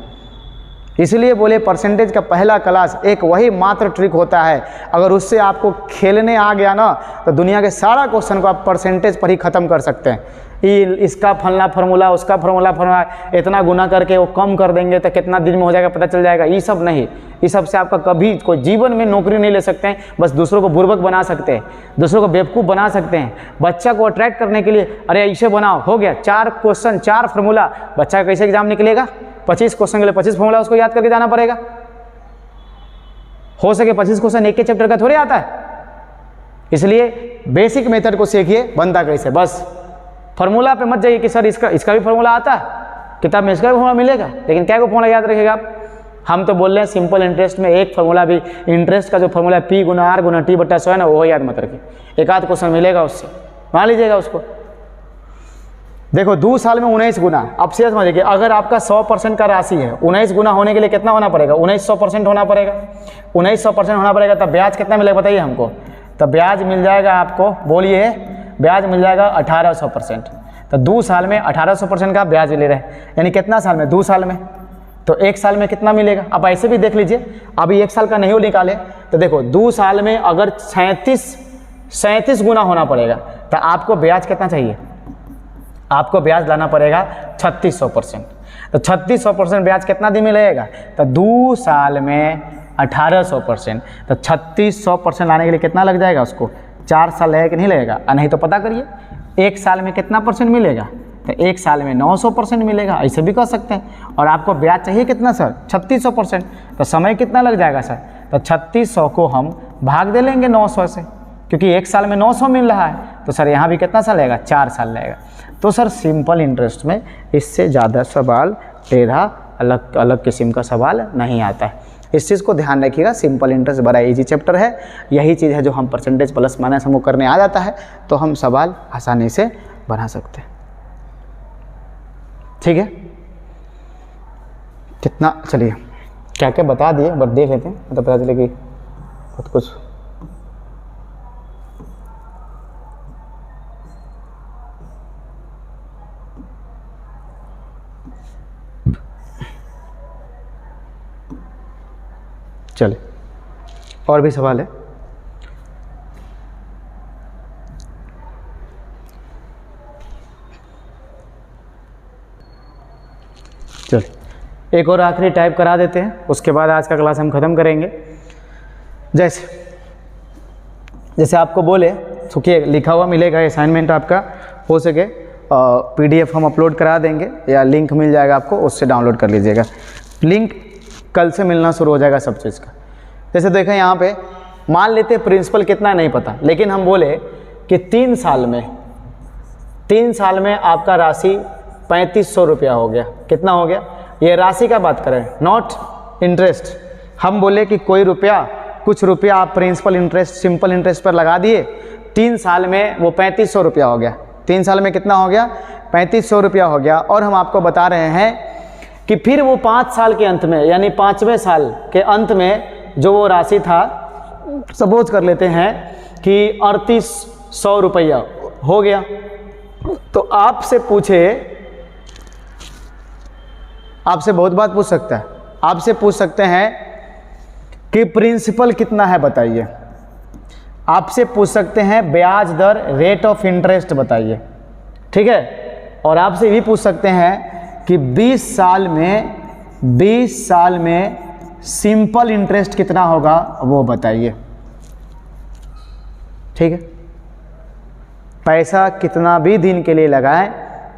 इसलिए बोले परसेंटेज का पहला क्लास एक वही मात्र ट्रिक होता है, अगर उससे आपको खेलने आ गया ना तो दुनिया के सारा क्वेश्चन को आप परसेंटेज पर ही ख़त्म कर सकते हैं। इसका फलना फार्मूला, उसका फार्मूला, इतना गुना करके वो कम कर देंगे तो कितना दिन में हो जाएगा पता चल जाएगा। ये सब नहीं, इस सब से आपका कभी कोई जीवन में नौकरी नहीं ले सकते हैं। बस दूसरों को बुर्बक बना सकते हैं, दूसरों को बेवकूफ़ बना सकते हैं। बच्चा को अट्रैक्ट करने के लिए अरे ऐसे बनाओ, हो गया 4 क्वेश्चन 4 फार्मूला, बच्चा कैसे एग्जाम निकलेगा? 25 क्वेश्चन के लिए 25 फार्मूला उसको याद करके जाना पड़ेगा। हो सके 25 क्वेश्चन एक के चैप्टर का थोड़ी आता है। इसलिए बेसिक मेथड को सीखिए, बनता कैसे। बस फार्मूला पे मत जाइए कि सर इसका भी फार्मूला आता है, किताब में इसका भी फार्मूला मिलेगा, लेकिन क्या को फार्मूला याद रखेगा आप? हम तो बोल रहे हैं सिंपल इंटरेस्ट में एक फार्मूला भी, इंटरेस्ट का जो फार्मूला है P गुना R गुना T/100 है ना, वो याद मत रखिए। एक आध क्वेश्चन मिलेगा उससे, मान लीजिएगा उसको। देखो 2 साल में 19 गुना, अब से समझिए कि अगर आपका 100% का राशि है, 19 गुना होने के लिए कितना होना पड़ेगा? 1900% होना पड़ेगा। 1900% होना पड़ेगा, तब ब्याज कितना मिलेगा बताइए हमको? तब ब्याज मिल जाएगा आपको, बोलिए, ब्याज मिल जाएगा 1800%। तो 2 साल में 1800% का ब्याज ले रहे हैं, यानी कितना साल में? 2 साल में। तो 1 साल में कितना मिलेगा? अब ऐसे भी देख लीजिए, अभी 1 साल का नहीं हो निकाले तो देखो 2 साल में अगर 37 गुना होना पड़ेगा तो आपको ब्याज कितना चाहिए? आपको ब्याज लाना पड़ेगा 3600%। तो 3600% ब्याज कितना दिन में लगेगा? तो 2 साल में 1800%, तो 3600% लाने के लिए कितना लग जाएगा उसको? 4 साल लगेगा कि नहीं लगेगा? नहीं तो पता करिए 1 साल में कितना परसेंट मिलेगा? तो 1 साल में 900% मिलेगा, ऐसे भी कर सकते हैं। और आपको ब्याज चाहिए कितना सर? 3600%, तो समय कितना लग जाएगा सर? तो 3600 को हम भाग दे लेंगे 900 से, क्योंकि 1 साल में 900 मिल रहा है, तो सर यहाँ भी कितना साल लगेगा? 4 साल लगेगा। तो सर सिंपल इंटरेस्ट में इससे ज़्यादा सवाल, टेढ़ा अलग अलग किस्म का सवाल नहीं आता है। इस चीज़ को ध्यान रखिएगा। सिंपल इंटरेस्ट बड़ा इजी चैप्टर है, यही चीज़ है जो हम परसेंटेज प्लस माइनस हमको करने आ जाता है तो हम सवाल आसानी से बना सकते हैं। ठीक है, कितना, चलिए क्या क्या बता दिए, बट देख लेते हैं तो पता चले कि बहुत कुछ। चले और भी सवाल है। चलिए एक और आखिरी टाइप करा देते हैं, उसके बाद आज का क्लास हम ख़त्म करेंगे। जैसे आपको बोले सुखिए लिखा हुआ मिलेगा असाइनमेंट आपका, हो सके PDF हम अपलोड करा देंगे या लिंक मिल जाएगा आपको, उससे डाउनलोड कर लीजिएगा। लिंक कल से मिलना शुरू हो जाएगा सब चीज़ का। जैसे देखें यहाँ पे मान लेते हैं प्रिंसिपल कितना नहीं पता, लेकिन हम बोले कि 3 साल में आपका राशि 3500 रुपया हो गया। कितना हो गया? ये राशि का बात करें, नॉट इंटरेस्ट। हम बोले कि कोई रुपया, कुछ रुपया आप प्रिंसिपल इंटरेस्ट, सिंपल इंटरेस्ट पर लगा दिए, 3 साल में वो 3500 रुपया हो गया। 3 साल में कितना हो गया? 3500 रुपया हो गया। और हम आपको बता रहे हैं कि फिर वो 5 साल के अंत में, यानी 5वें साल के अंत में जो वो राशि था, सपोज कर लेते हैं कि 3800 रुपया हो गया। तो आपसे पूछे, आपसे बहुत बात पूछ सकता है, आपसे पूछ सकते हैं कि प्रिंसिपल कितना है बताइए। आपसे पूछ सकते हैं ब्याज दर, रेट ऑफ इंटरेस्ट बताइए, ठीक है। और आपसे भी पूछ सकते हैं कि 20 साल में 20 साल में सिंपल इंटरेस्ट कितना होगा वो बताइए। ठीक है, पैसा कितना भी दिन के लिए लगाएं,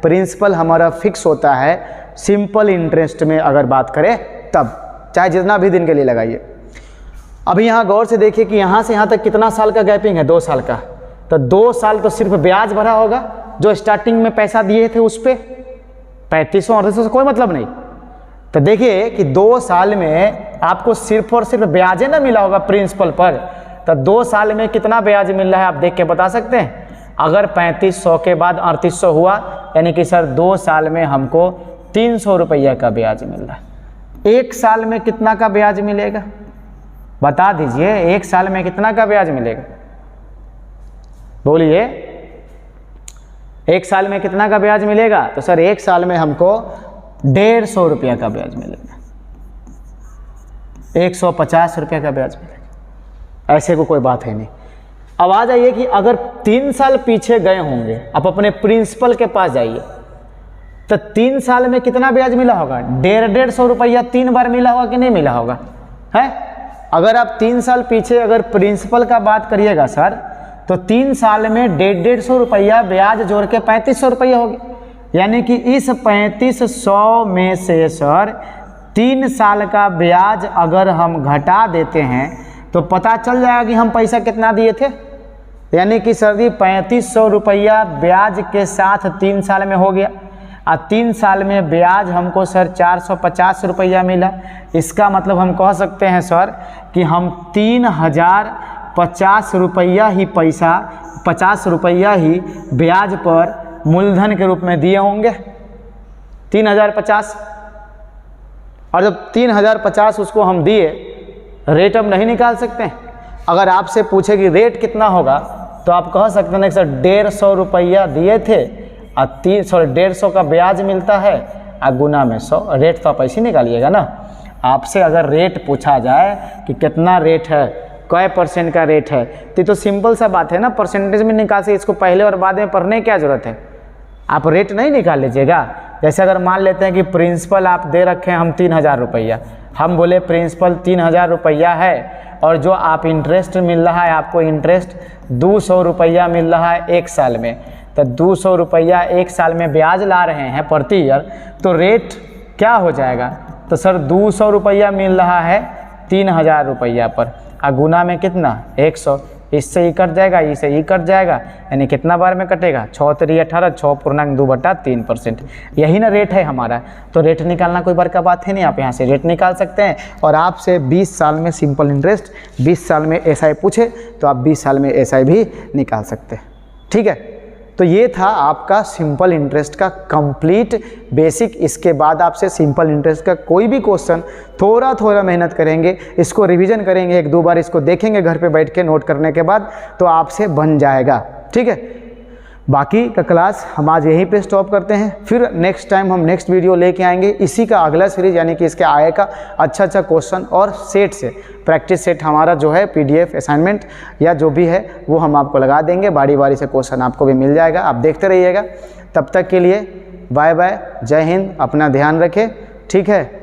प्रिंसिपल हमारा फिक्स होता है। सिंपल इंटरेस्ट में अगर बात करें तब चाहे जितना भी दिन के लिए लगाइए। अभी यहाँ गौर से देखिए कि यहाँ से यहाँ तक कितना साल का गैपिंग है, 2 साल का। तो 2 साल तो सिर्फ ब्याज भरा होगा, जो स्टार्टिंग में पैसा दिए थे उस पर 3500 से कोई मतलब नहीं। तो देखिए कि 2 साल में आपको सिर्फ और सिर्फ ब्याज ना मिला होगा प्रिंसिपल पर। तो 2 साल में कितना ब्याज मिल रहा है आप देख के बता सकते हैं। अगर 3500 के बाद 3800 हुआ, यानी कि सर 2 साल में हमको 300 रुपया का ब्याज मिल रहा है। 1 साल में कितना का ब्याज मिलेगा बता दीजिए, 1 साल में कितना का ब्याज मिलेगा बोलिए। 1 साल में कितना का ब्याज मिलेगा? तो सर 1 साल में हमको 150 रुपया का ब्याज मिलेगा, 150 रुपये का ब्याज मिलेगा। ऐसे को कोई बात है नहीं। अब आ जाइए कि अगर 3 साल पीछे गए होंगे, आप अपने प्रिंसिपल के पास जाइए, तो 3 साल में कितना ब्याज मिला होगा? 150 रुपया 3 बार मिला होगा कि नहीं मिला होगा? है, अगर आप 3 साल पीछे अगर प्रिंसिपल का बात करिएगा सर, तो 3 साल में 150 रुपया ब्याज जोड़ के 3500 रुपया हो गया। यानी कि इस 3500 में से सर 3 साल का ब्याज अगर हम घटा देते हैं तो पता चल जाएगा कि हम पैसा कितना दिए थे। यानी कि सर जी 3500 रुपया ब्याज के साथ 3 साल में हो गया, और 3 साल में ब्याज हमको सर 450 रुपया मिला। इसका मतलब हम कह सकते हैं सर कि हम 3050 रुपया ही पैसा 50 रुपया ही ब्याज पर मूलधन के रूप में दिए होंगे, 3050। और जब 3050 उसको हम दिए, रेट हम नहीं निकाल सकते हैं। अगर आपसे पूछे कि रेट कितना होगा तो आप कह सकते हैं कि सर 150 रुपया दिए थे और 150 का ब्याज मिलता है और गुना में 100, रेट तो आप ऐसे निकालिएगा ना। आपसे अगर रेट पूछा जाए कि कितना रेट है, कै % का रेट है, तो सिंपल सा बात है ना, परसेंटेज में निकाल से इसको पहले और बाद में पढ़ने की क्या ज़रूरत है। आप रेट नहीं निकाल लीजिएगा। जैसे अगर मान लेते हैं कि प्रिंसिपल आप दे रखे हैं हम 3000 रुपया, हम बोले प्रिंसिपल 3000 रुपया है और जो आप इंटरेस्ट मिल रहा है, आपको इंटरेस्ट 200 रुपया मिल रहा है 1 साल में, तो 200 रुपया 1 साल में ब्याज ला रहे हैं प्रति ईयर, तो रेट क्या हो जाएगा? तो सर 200 रुपया मिल रहा है 3000 रुपया पर, और गुना में कितना? 100। इससे ही कट जाएगा, इससे ही कट जाएगा, यानी कितना बार में कटेगा? 6 3 18, 6.2/3%। यही ना रेट है हमारा। तो रेट निकालना कोई बड़का बात है नहीं, आप यहाँ से रेट निकाल सकते हैं। और आपसे 20 साल में सिंपल इंटरेस्ट, 20 साल में एसआई पूछे तो आप 20 साल में एसआई भी निकाल सकते हैं। ठीक है, तो ये था आपका सिंपल इंटरेस्ट का कंप्लीट बेसिक। इसके बाद आपसे सिंपल इंटरेस्ट का कोई भी क्वेश्चन थोड़ा थोड़ा मेहनत करेंगे, इसको रिवीजन करेंगे, 1-2 बार इसको देखेंगे घर पे बैठ के नोट करने के बाद, तो आपसे बन जाएगा। ठीक है, बाकी का क्लास हम आज यहीं पे स्टॉप करते हैं। फिर नेक्स्ट टाइम हम नेक्स्ट वीडियो लेके आएंगे इसी का अगला सीरीज, यानी कि इसके आगे का अच्छा क्वेश्चन और सेट से प्रैक्टिस सेट हमारा जो है PDF असाइनमेंट या जो भी है वो हम आपको लगा देंगे। बारी बारी से क्वेश्चन आपको भी मिल जाएगा, आप देखते रहिएगा। तब तक के लिए बाय बाय, जय हिंद, अपना ध्यान रखें। ठीक है।